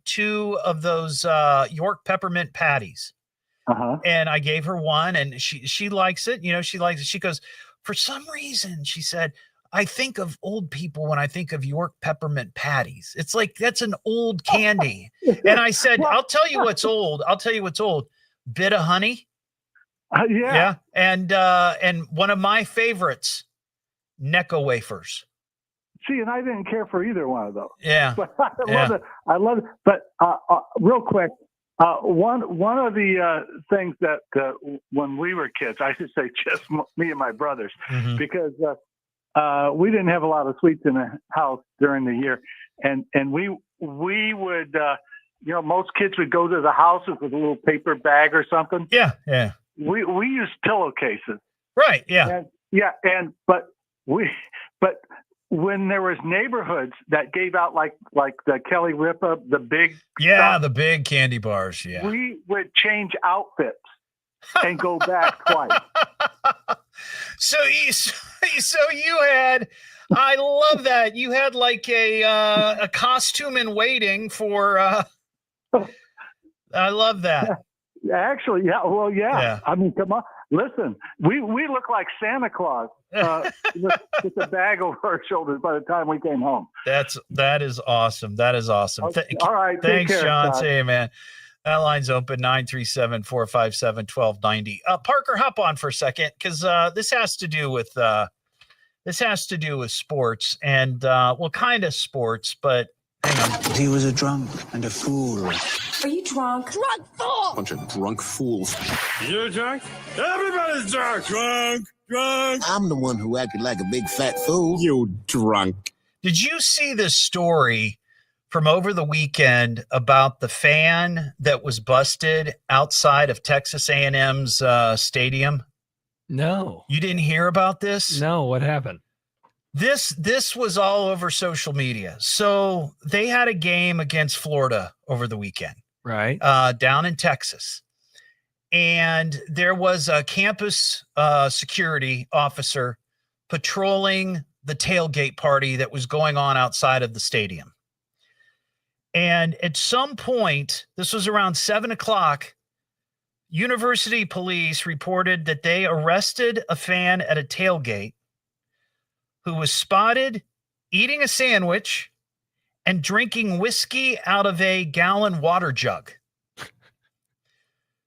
2 of those York peppermint patties. And I gave her one, and she likes it. She likes it. She goes, for some reason, she said, I think of old people when I think of York peppermint patties. It's like, that's an old candy. And I said, I'll tell you what's old. Bit of honey. Yeah. And one of my favorites, Necco wafers. See, and I didn't care for either one of those. Yeah. But I love it. But real quick, one of the things that when we were kids, I should say just me and my brothers, because we didn't have a lot of sweets in the house during the year, and we would, most kids would go to the houses with a little paper bag or something. Yeah, yeah. We used pillowcases. Right. Yeah. But when there was neighborhoods that gave out like the Kelly Ripa, the big the big candy bars. Yeah. We would change outfits and go back twice. So you had, I love that. You had like a costume in waiting for, I love that. Actually, yeah. Well, yeah. I mean, come on. Listen, we look like Santa Claus with a bag over our shoulders by the time we came home. That is awesome. That is awesome. Okay. All right. Thanks, care, John. Todd. Say, man. That line's open, 937-457-1290. Parker, hop on for a second, because this has to do with sports and kind of sports, but hang on. He was a drunk and a fool. Are you drunk? Drunk fool! Bunch of drunk fools. You're drunk? Everybody's drunk. Drunk. I'm the one who acted like a big fat fool. You drunk. Did you see this story from over the weekend about the fan that was busted outside of Texas A&M's stadium? No. You didn't hear about this? No, what happened? This was all over social media. So they had a game against Florida over the weekend. Right. Down in Texas. And there was a campus security officer patrolling the tailgate party that was going on outside of the stadium. And at some point, this was around 7:00, University police reported that they arrested a fan at a tailgate who was spotted eating a sandwich and drinking whiskey out of a gallon water jug.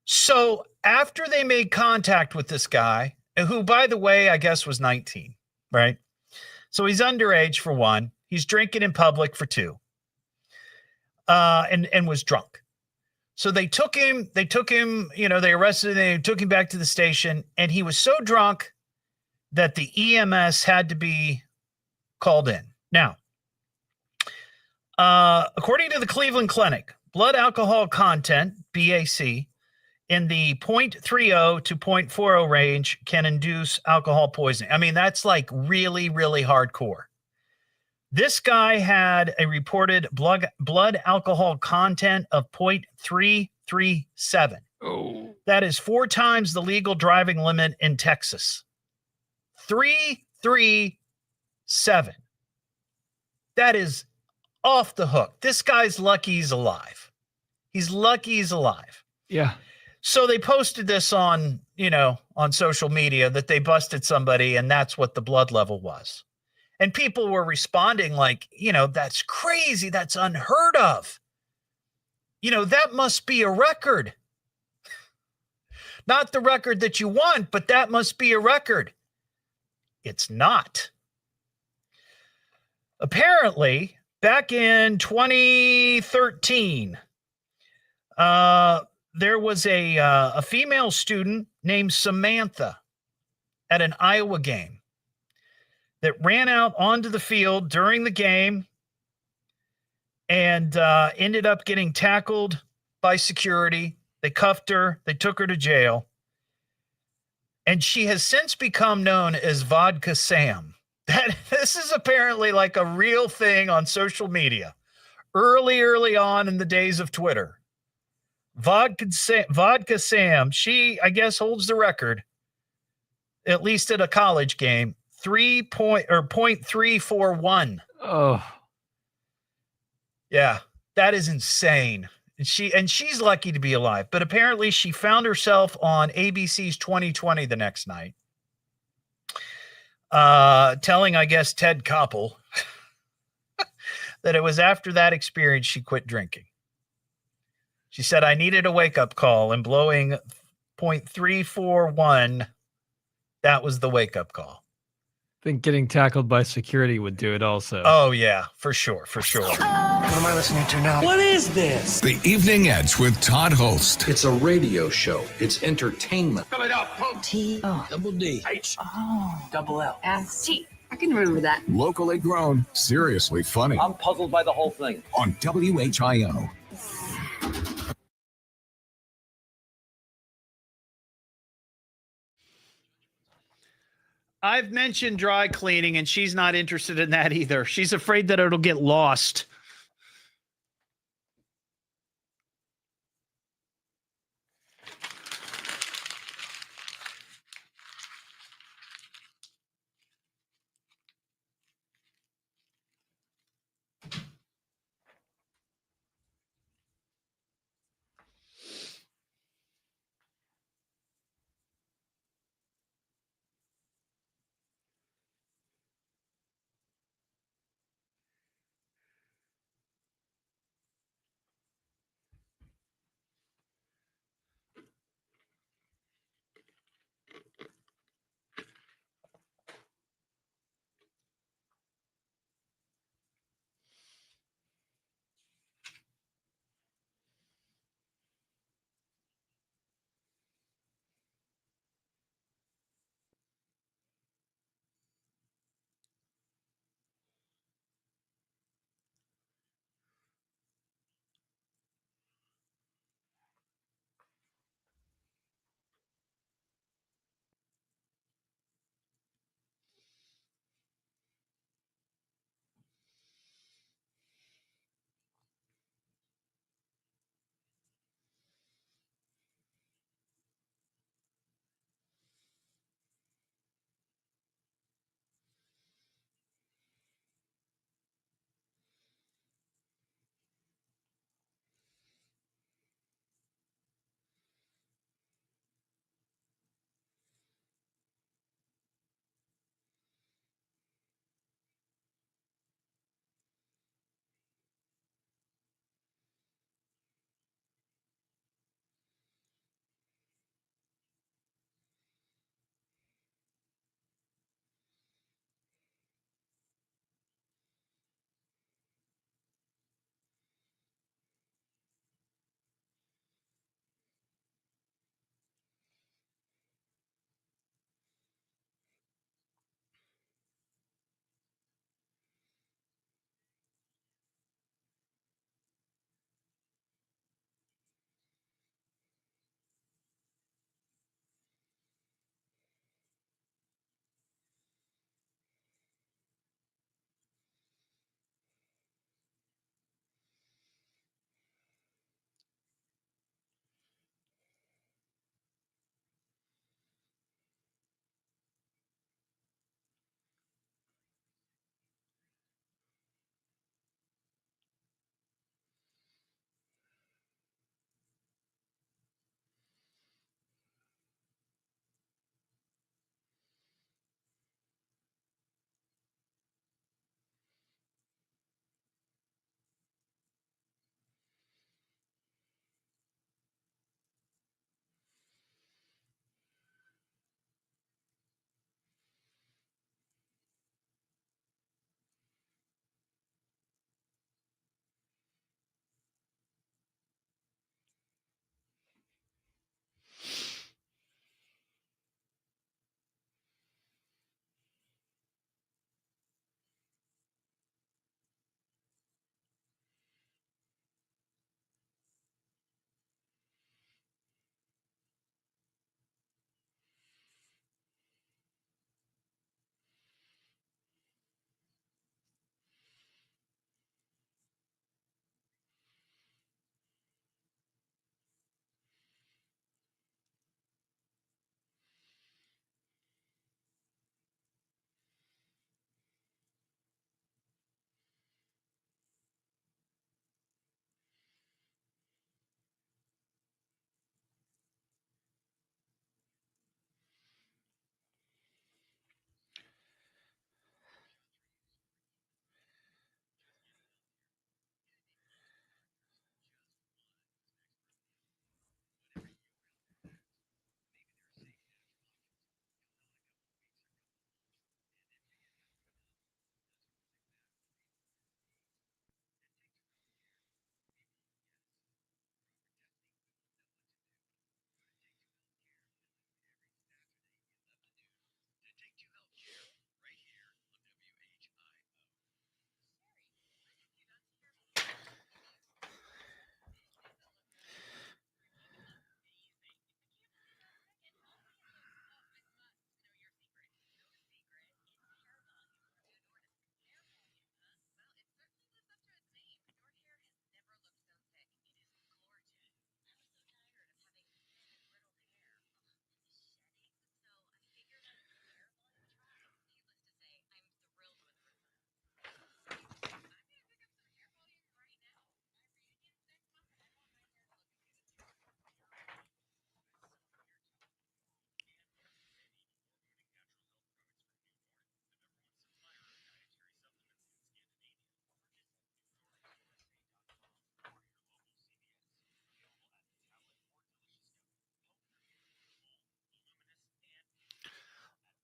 So after they made contact with this guy, who, by the way, I guess was 19, right? So he's underage for one. He's drinking in public for two. And was drunk. So they took him, they arrested him, they took him back to the station, and he was so drunk that the EMS had to be called in. Now, according to the Cleveland Clinic, blood alcohol content, BAC, in the 0.30 to 0.40 range can induce alcohol poisoning. I mean, that's like really, really hardcore. This guy had a reported blood alcohol content of 0.337. Oh. That is 4 times the legal driving limit in Texas. 337. That is off the hook. This guy's lucky he's alive. He's lucky he's alive. Yeah. So they posted this on social media that they busted somebody, and that's what the blood level was. And people were responding like, that's crazy. That's unheard of. That must be a record. Not the record that you want, but that must be a record. It's not. Apparently, back in 2013, there was a female student named Samantha at an Iowa game that ran out onto the field during the game and ended up getting tackled by security. They cuffed her. They took her to jail. And she has since become known as Vodka Sam. This is apparently like a real thing on social media. Early on in the days of Twitter. Vodka Sam, she, I guess, holds the record, at least at a college game, 0.341. Oh. Yeah, that is insane. She's lucky to be alive, but apparently she found herself on ABC's 2020 the next night, telling, I guess, Ted Koppel that it was after that experience she quit drinking. She said, I needed a wake-up call, and blowing 0.341, that was the wake-up call. think getting tackled by security would do it also. Oh, yeah, for sure. For sure. What am I listening to now? What is this? The Evening Edge with Todd Hollst. It's a radio show. It's entertainment. Spell it out, folks. T-O. Double D. H. Oh. Double L. S-T. I can remember that. Locally grown, seriously funny. I'm puzzled by the whole thing. On WHIO. I've mentioned dry cleaning, and she's not interested in that either. She's afraid that it'll get lost.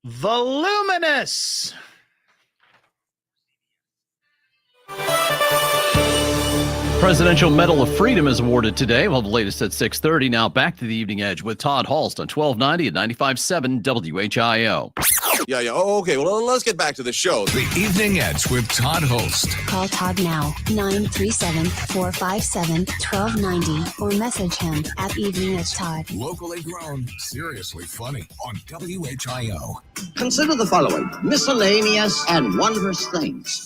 Voluminous. Presidential Medal of Freedom is awarded today. We'll have the latest at 6:30. Now back to the Evening Edge with Todd Hollst on 1290 and 95.7 WHIO. Yeah. Oh, okay. Well, let's get back to the show. The Evening Edge with Todd Hollst. Call Todd now, 937-457-1290, or message him at Evening Edge Todd. Locally grown, seriously funny on WHIO. Consider the following: miscellaneous and wondrous things.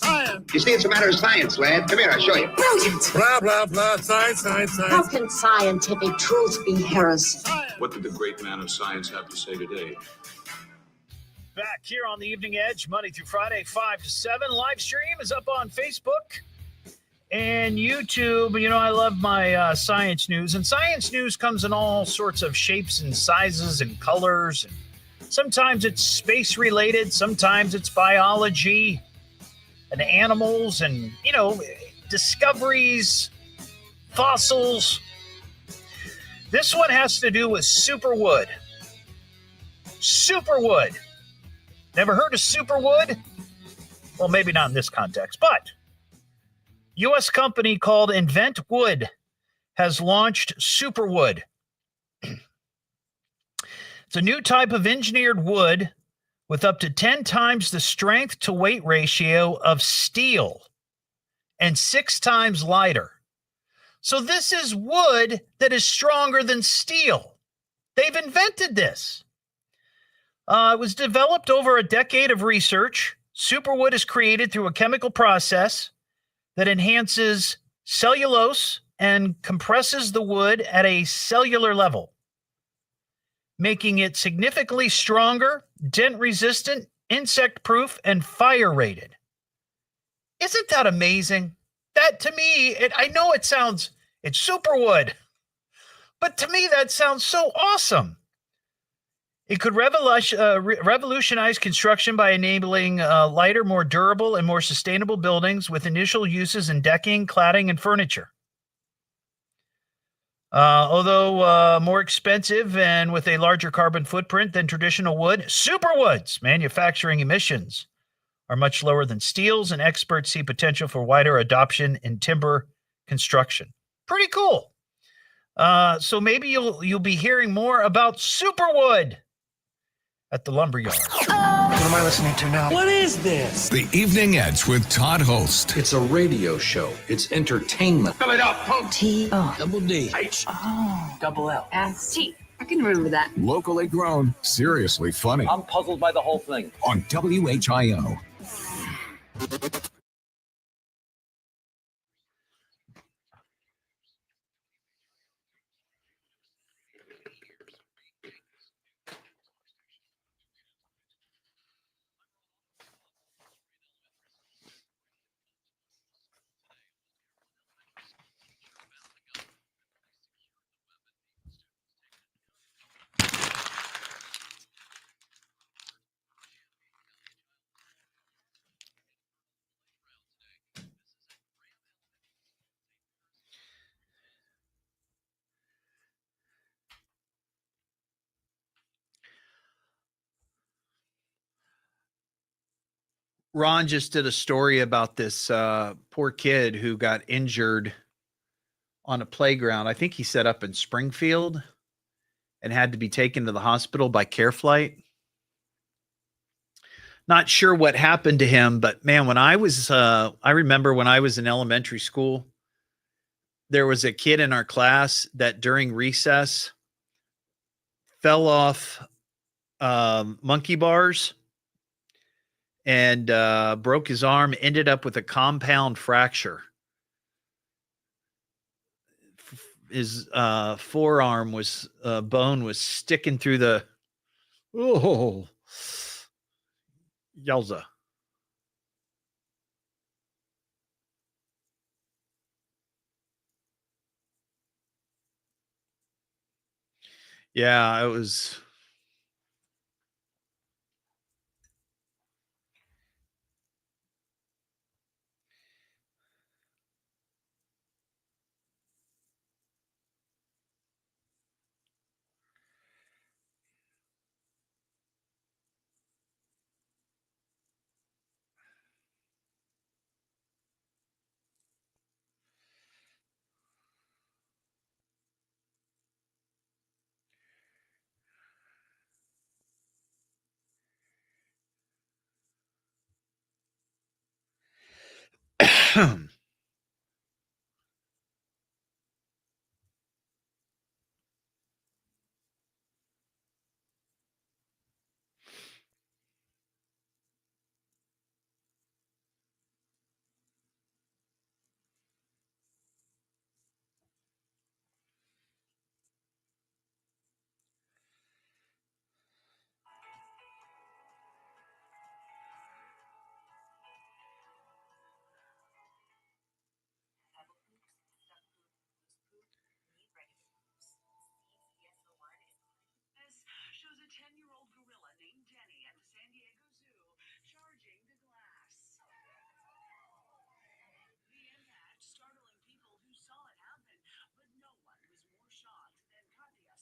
You see, it's a matter of science, lad. Come here, I'll show you. Brilliant! Blah, blah, blah. Science. How can scientific truth be heresy? What did the great man of science have to say today? Back here on the Evening Edge, Monday through Friday, 5 to 7. Live stream is up on Facebook and YouTube. You know, I love my science news. And science news comes in all sorts of shapes and sizes and colors. And sometimes it's space-related. Sometimes it's biology and animals and, you know, discoveries, fossils. This one has to do with superwood. Superwood. Never heard of superwood? Well, maybe not in this context, but U.S. company called Invent Wood has launched superwood. It's a new type of engineered wood with up to 10 times the strength to weight ratio of steel and 6 times lighter. So this is wood that is stronger than steel. They've invented this. It was developed over a decade of research. Superwood is created through a chemical process that enhances cellulose and compresses the wood at a cellular level, making it significantly stronger, dent-resistant, insect-proof, and fire-rated. Isn't that amazing? That, to me, I know it's superwood, but to me that sounds so awesome. It could revolutionize construction by enabling lighter, more durable, and more sustainable buildings with initial uses in decking, cladding, and furniture. Although more expensive and with a larger carbon footprint than traditional wood, superwood's manufacturing emissions are much lower than steel's, and experts see potential for wider adoption in timber construction. Pretty cool. So maybe you'll be hearing more about superwood at the lumberyard. What am I listening to now? What is this? The Evening Edge with Todd Hollst. It's a radio show. It's entertainment. Fill it up. T-O. Double D. Oh. Double L. S-T. I can remember that. Locally grown, seriously funny I'm puzzled by the whole thing. on WHIO. Ron just did a story about this poor kid who got injured on a playground. I think he set up in Springfield and had to be taken to the hospital by Care Flight. Not sure what happened to him, but man, when I remember when I was in elementary school, there was a kid in our class that during recess fell off monkey bars and broke his arm, ended up with a compound fracture. His forearm was bone was sticking through the yowza. Yeah, it was. Shows a 10-year-old gorilla named Denny at the San Diego Zoo charging the glass. The impact startling people who saw it happen, but no one was more shocked than Katya.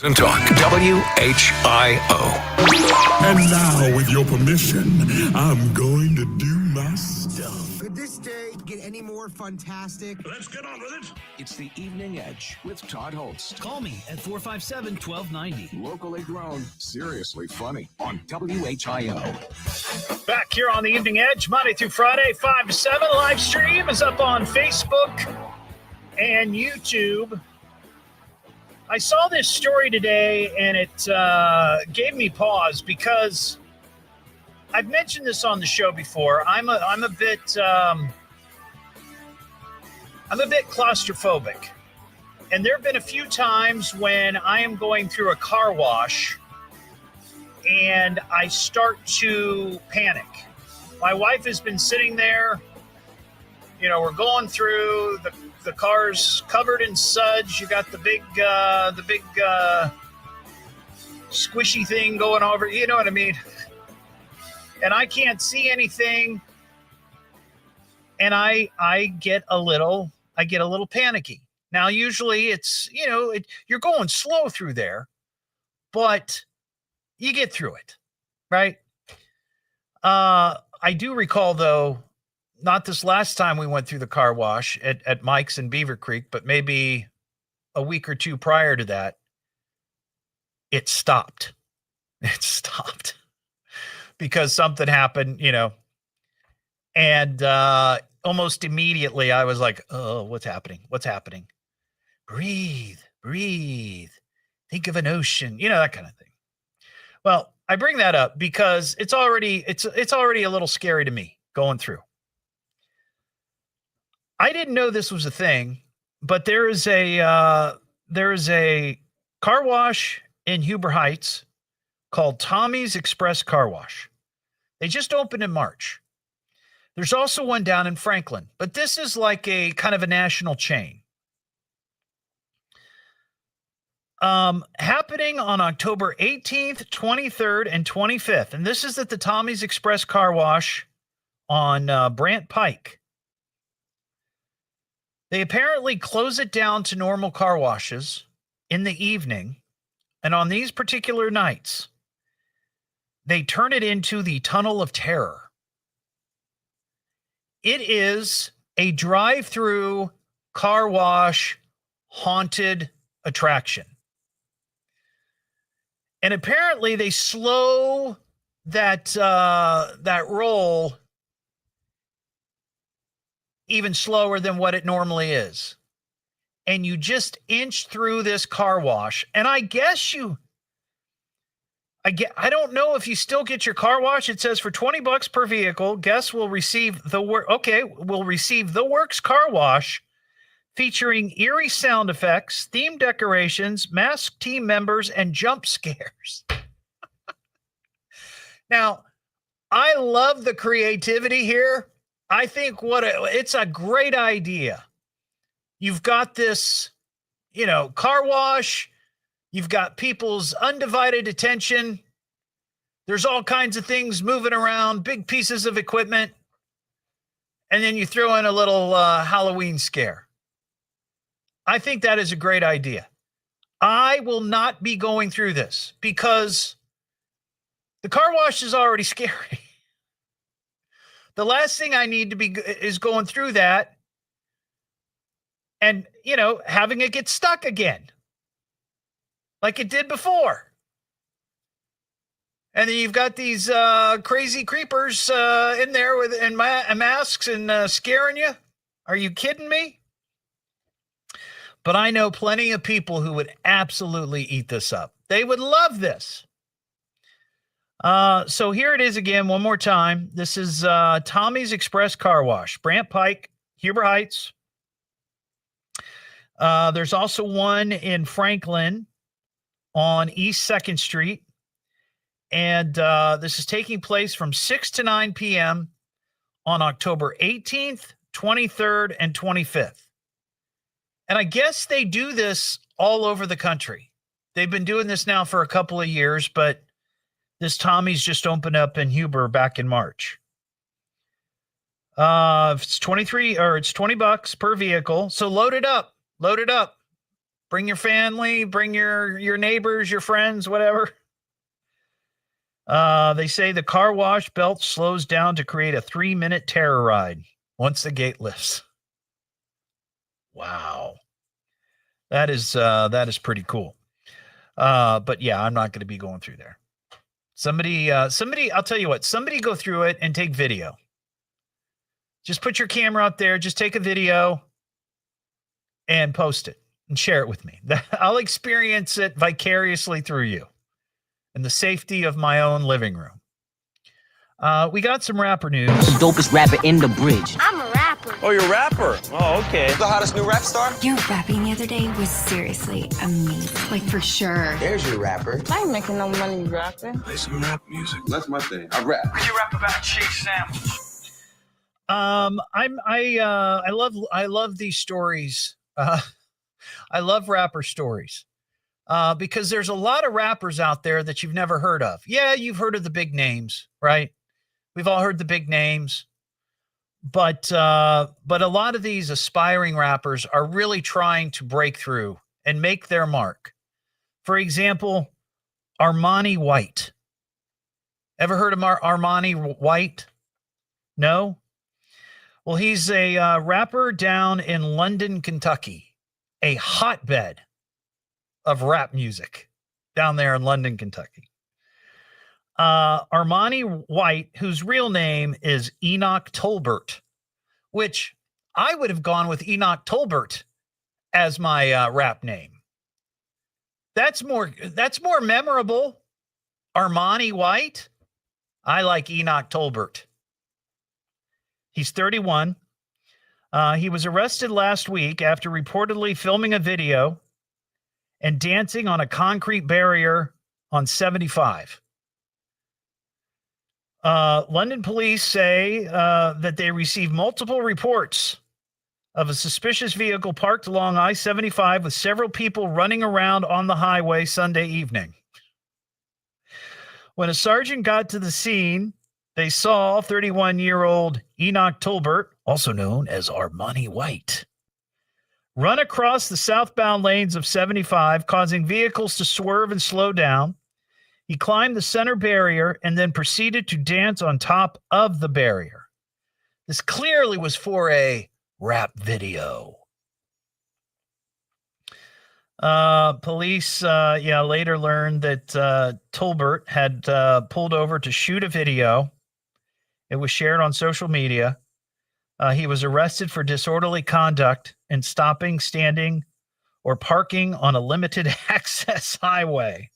And Talk, WHIO. And now, with your permission, I'm going to do my stuff. Could this day get any more fantastic? Let's get on with it. It's the Evening Edge with Todd Hollst. Call me at 457-1290. Locally grown, seriously funny on WHIO. Back here on the Evening Edge, Monday through Friday, 5 to 7. Live stream is up on Facebook and YouTube. I saw this story today, and it gave me pause because I've mentioned this on the show before. I'm a bit claustrophobic, and there have been a few times when I am going through a car wash, and I start to panic. My wife has been sitting there. You know, we're going through the car's covered in suds. You got the big squishy thing going over. You know what I mean? And I can't see anything. And I get a little panicky. Now, usually it's, you're going slow through there, but you get through it, right? I do recall, though, not this last time we went through the car wash at Mike's in Beaver Creek, but maybe a week or two prior to that, it stopped. It stopped because something happened, and almost immediately I was like, oh, what's happening? What's happening? Breathe. Think of an ocean, that kind of thing. Well, I bring that up because it's already a little scary to me going through. I didn't know this was a thing, but there is a car wash in Huber Heights called Tommy's Express Car Wash. They just opened in March. There's also one down in Franklin, but this is like a kind of a national chain. Happening on October 18th, 23rd, and 25th. And this is at the Tommy's Express Car Wash on Brant Pike. They apparently close it down to normal car washes in the evening. And on these particular nights, they turn it into the Tunnel of Terror. It is a drive-through car wash haunted attraction. And apparently they slow that roll even slower than what it normally is. And you just inch through this car wash. And I don't know if you still get your car wash. It says for $20 per vehicle, guests will receive the Works car wash featuring eerie sound effects, themed decorations, masked team members, and jump scares. Now, I love the creativity here. I think it's a great idea. You've got this, car wash. You've got people's undivided attention. There's all kinds of things moving around, big pieces of equipment. And then you throw in a little Halloween scare. I think that is a great idea. I will not be going through this because the car wash is already scary. The last thing I need to be is going through that and, having it get stuck again like it did before. And then you've got these crazy creepers in there with masks and scaring you. Are you kidding me? But I know plenty of people who would absolutely eat this up. They would love this. So here it is again, one more time. This is Tommy's Express Car Wash, Brant Pike, Huber Heights. There's also one in Franklin on East 2nd Street. And this is taking place from 6 to 9 p.m. on October 18th, 23rd, and 25th. And I guess they do this all over the country. They've been doing this now for a couple of years, but this Tommy's just opened up in Huber back in March. It's $20 per vehicle. So load it up. Bring your family, bring your neighbors, your friends, whatever. They say the car wash belt slows down to create a 3-minute terror ride once the gate lifts. Wow. That is pretty cool. But yeah, I'm not going to be going through there. Somebody, I'll tell you what, somebody go through it and take video. Just put your camera up there. Just take a video and post it and share it with me. I'll experience it vicariously through you in the safety of my own living room. We got some rapper news. The dopest rapper in the bridge. I'm a rapper. Oh, you're a rapper. Oh, okay. The hottest new rap star? Your rapping the other day was seriously amazing. Like, for sure. There's your rapper. I ain't making no money rapping. Play some rap music. That's my thing. I rap. Would you rap about a cheese sandwich? I love these stories. I love rapper stories. Because there's a lot of rappers out there that you've never heard of. Yeah, you've heard of the big names, right? We've all heard the big names. But a lot of these aspiring rappers are really trying to break through and make their mark. For example, Armani White. Ever heard of Armani White? No? Well, he's a rapper down in London, Kentucky, a hotbed of rap music down there in London, Kentucky. Armani White, whose real name is Enoch Tolbert, which I would have gone with Enoch Tolbert as my rap name. That's more memorable. Armani White. I like Enoch Tolbert. He's 31. He was arrested last week after reportedly filming a video and dancing on a concrete barrier on 75. London police say that they received multiple reports of a suspicious vehicle parked along I-75 with several people running around on the highway Sunday evening. When a sergeant got to the scene, they saw 31-year-old Enoch Tolbert, also known as Armani White, run across the southbound lanes of 75, causing vehicles to swerve and slow down. He climbed the center barrier and then proceeded to dance on top of the barrier. This clearly was for a rap video. Police later learned that Tolbert had pulled over to shoot a video. It was shared on social media. He was arrested for disorderly conduct and stopping, standing, or parking on a limited access highway.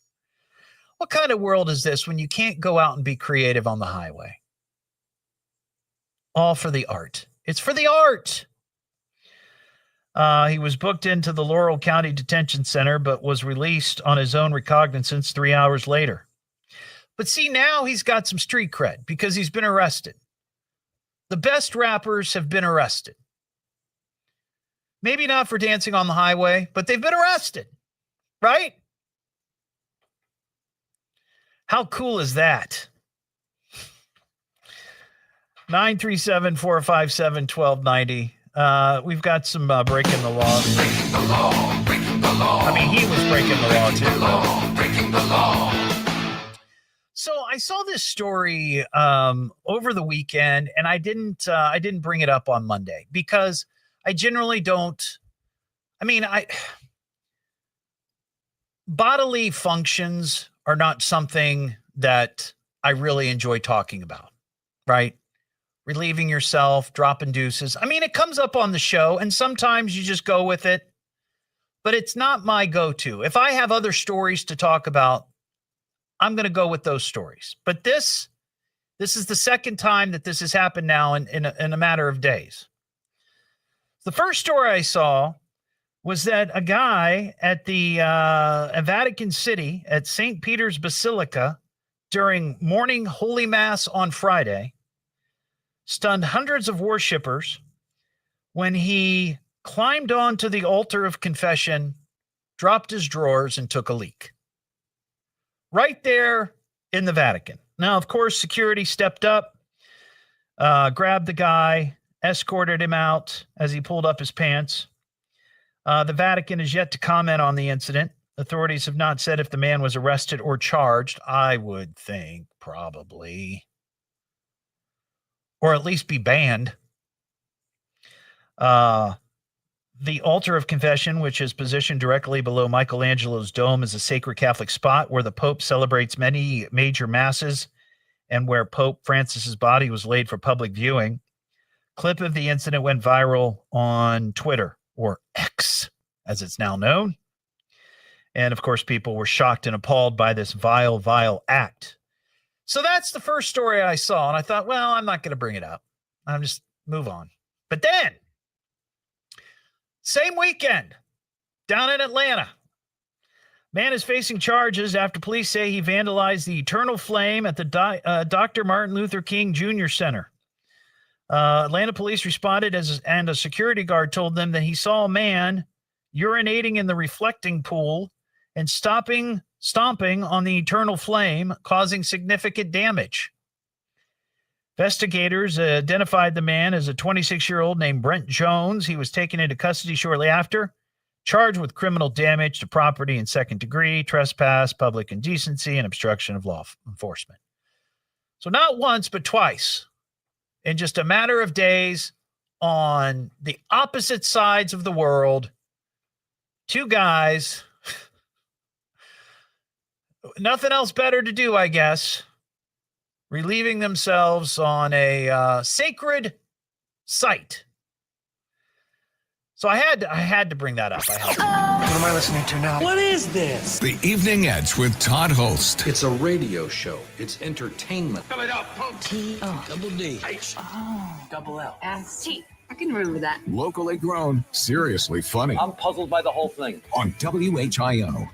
What kind of world is this when you can't go out and be creative on the highway? All for the art. It's for the art. He was booked into the Laurel County Detention Center, but was released on his own recognizance 3 hours later. But see, now he's got some street cred because he's been arrested. The best rappers have been arrested. Maybe not for dancing on the highway, but they've been arrested, right? How cool is that? 937-457-1290. We've got some breaking the law. Breaking the law, breaking the law. I mean, he was breaking the law too. Breaking the law. So I saw this story over the weekend, and I didn't bring it up on Monday because I generally don't. I mean, bodily functions are not something that I really enjoy talking about, right? Relieving yourself, dropping deuces. I mean, it comes up on the show, and sometimes you just go with it, but it's not my go-to. If I have other stories to talk about, I'm going to go with those stories. But this is the second time that this has happened now in a matter of days. The first story I saw was that a guy at the Vatican City at St. Peter's Basilica during morning Holy Mass on Friday stunned hundreds of worshipers when he climbed onto the altar of confession, dropped his drawers, and took a leak. Right there in the Vatican. Now, of course, security stepped up, grabbed the guy, escorted him out as he pulled up his pants. The Vatican is yet to comment on the incident. Authorities have not said if the man was arrested or charged. I would think probably. Or at least be banned. The altar of confession, which is positioned directly below Michelangelo's dome, is a sacred Catholic spot where the Pope celebrates many major masses and where Pope Francis's body was laid for public viewing. Clip of the incident went viral on Twitter, or X, as it's now known. And, of course, people were shocked and appalled by this vile, vile act. So that's the first story I saw, and I thought, well, I'm not going to bring it up. I'm just move on. But then, same weekend, down in Atlanta, man is facing charges after police say he vandalized the Eternal Flame at the Dr. Martin Luther King Jr. Center. Atlanta police responded and a security guard told them that he saw a man urinating in the reflecting pool and stomping on the Eternal Flame, causing significant damage. Investigators identified the man as a 26-year-old named Brent Jones. He was taken into custody shortly after, charged with criminal damage to property in second degree, trespass, public indecency, and obstruction of law enforcement. So not once, but twice, in just a matter of days, on the opposite sides of the world, two guys, nothing else better to do, I guess, relieving themselves on a sacred site. So I had to bring that up. What am I listening to now? What is this? The Evening Edge with Todd Hollst. It's a radio show. It's entertainment. Spell it out, folks. T-O-double-D-H. Oh. Double L. S-T. I can remember that. Locally grown, seriously funny. I'm puzzled by the whole thing. On WHIO.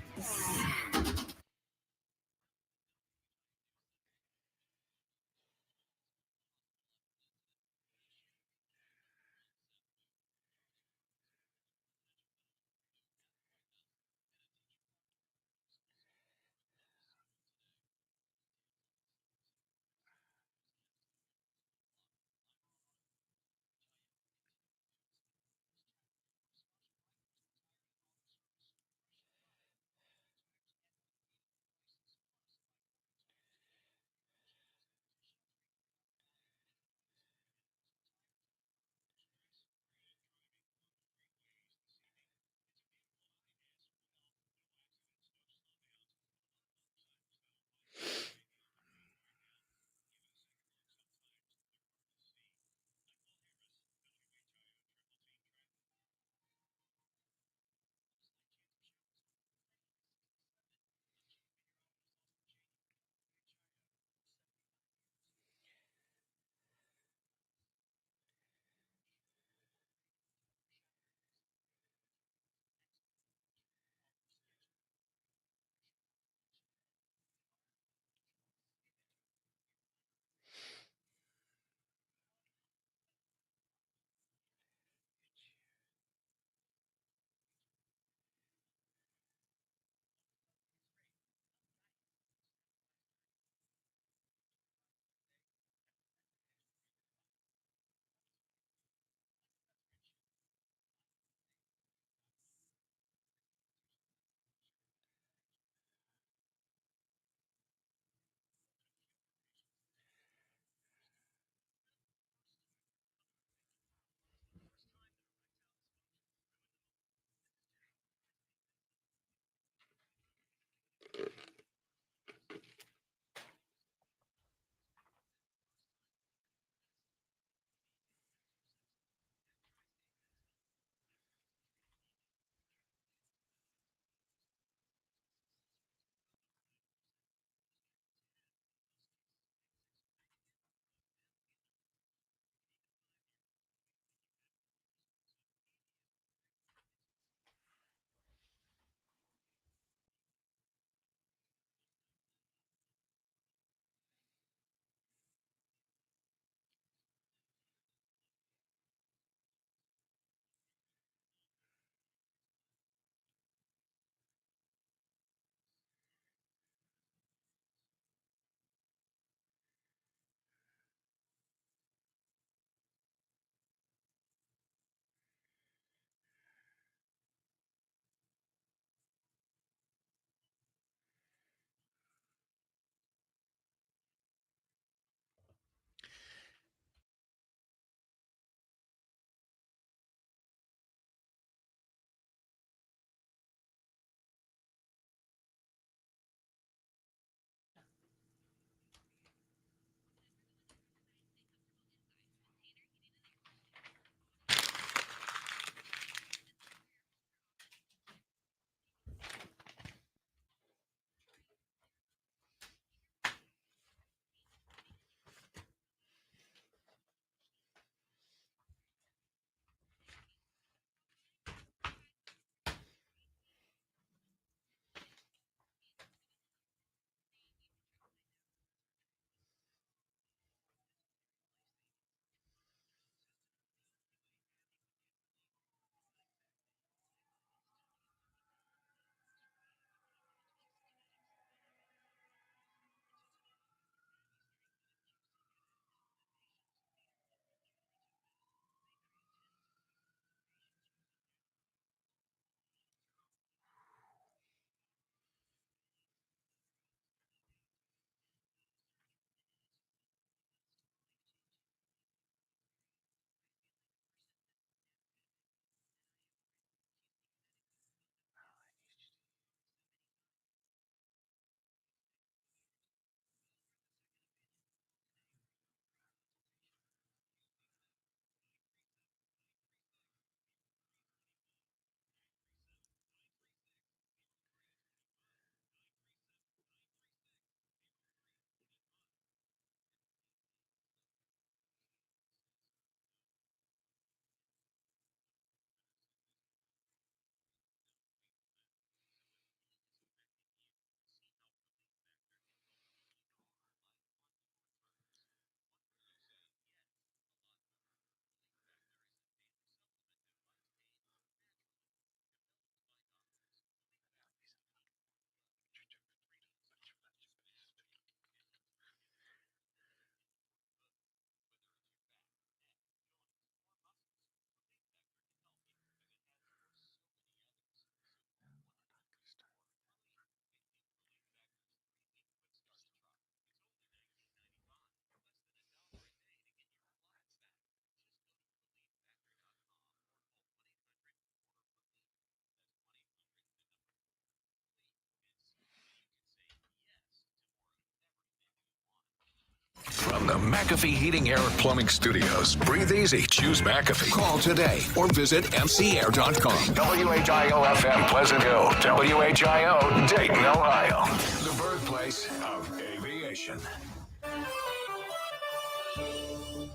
From the McAfee Heating, Air, and Plumbing Studios. Breathe easy. Choose McAfee. Call today or visit mcair.com. WHIO-FM Pleasant Hill. WHIO Dayton, Ohio. The birthplace of aviation.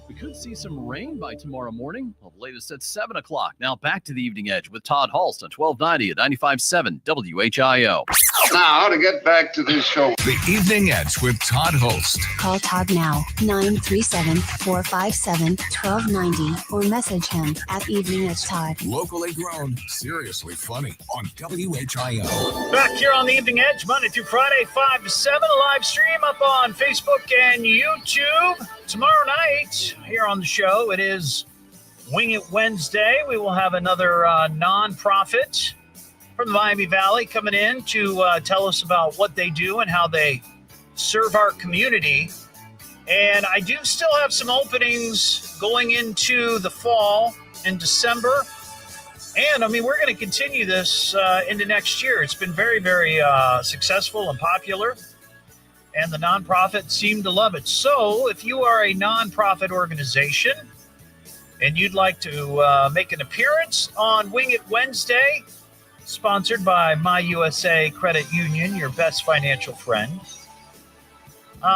We could see some rain by tomorrow morning. Well, the latest at 7 o'clock. Now back to the Evening Edge with Todd Hollst on 1290 at 95.7 WHIO. Now, to get back to this show. The Evening Edge with Todd Hollst. Call Todd now, 937-457-1290, or message him at Evening Edge Todd. Locally grown, seriously funny on WHIO. Back here on the Evening Edge, Monday through Friday, 5 to 7, a live stream up on Facebook and YouTube. Tomorrow night, here on the show, it is Wing It Wednesday. We will have another nonprofit from the Miami Valley coming in to tell us about what they do and how they serve our community. And I do still have some openings going into the fall in December. And, I mean, we're going to continue this into next year. It's been very, very successful and popular. And the nonprofits seem to love it. So if you are a nonprofit organization and you'd like to make an appearance on Wing It Wednesday, sponsored by My USA Credit Union, your best financial friend,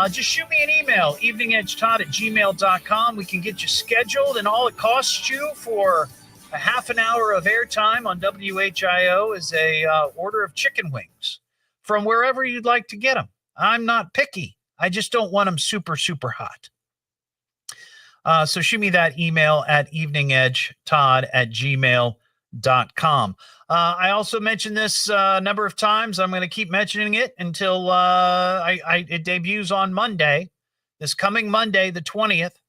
just shoot me an email, eveningedgetodd@gmail.com. We can get you scheduled, and all it costs you for a half an hour of airtime on WHIO is a order of chicken wings from wherever you'd like to get them. I'm not picky. I just don't want them super, super hot. So shoot me that email at eveningedgetodd@gmail.com. I also mentioned this a number of times. I'm going to keep mentioning it until it debuts on Monday. This coming Monday, the 20th,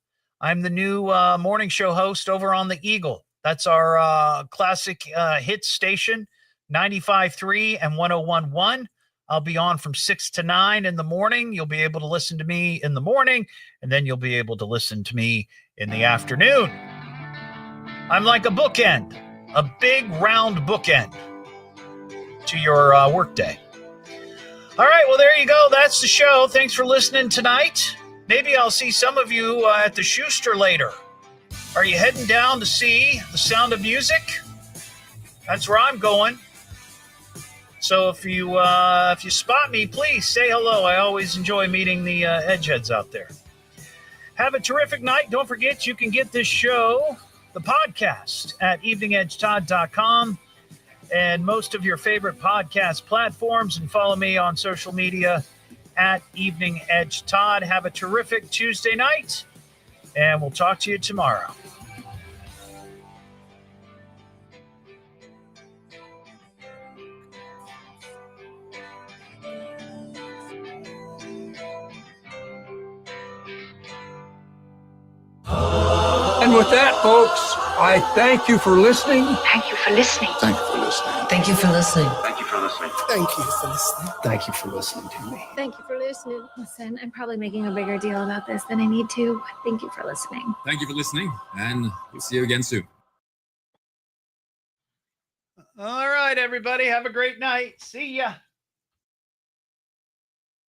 I'm the new morning show host over on the Eagle. That's our classic hit station, 95.3 and 101.1. I'll be on from 6 to 9 in the morning. You'll be able to listen to me in the morning, and then you'll be able to listen to me in the afternoon. I'm like a bookend, a big round bookend to your workday. All right, well, there you go. That's the show. Thanks for listening tonight. Maybe I'll see some of you at the Schuster later. Are you heading down to see The Sound of Music? That's where I'm going. So if you spot me, please say hello. I always enjoy meeting the edgeheads out there. Have a terrific night. Don't forget you can get this show, the podcast, at eveningedgetodd.com and most of your favorite podcast platforms, and follow me on social media at Evening Edge Todd. Have a terrific Tuesday night, and we'll talk to you tomorrow. And with that, folks, I thank you for listening. Thank you for listening. Thank you for listening. Thank you for listening. Thank you for listening. Thank you for listening. Thank you for listening to me. Thank you for listening. Listen, I'm probably making a bigger deal about this than I need to. Thank you for listening. Thank you for listening, and we'll see you again soon. All right, everybody. Have a great night. See ya.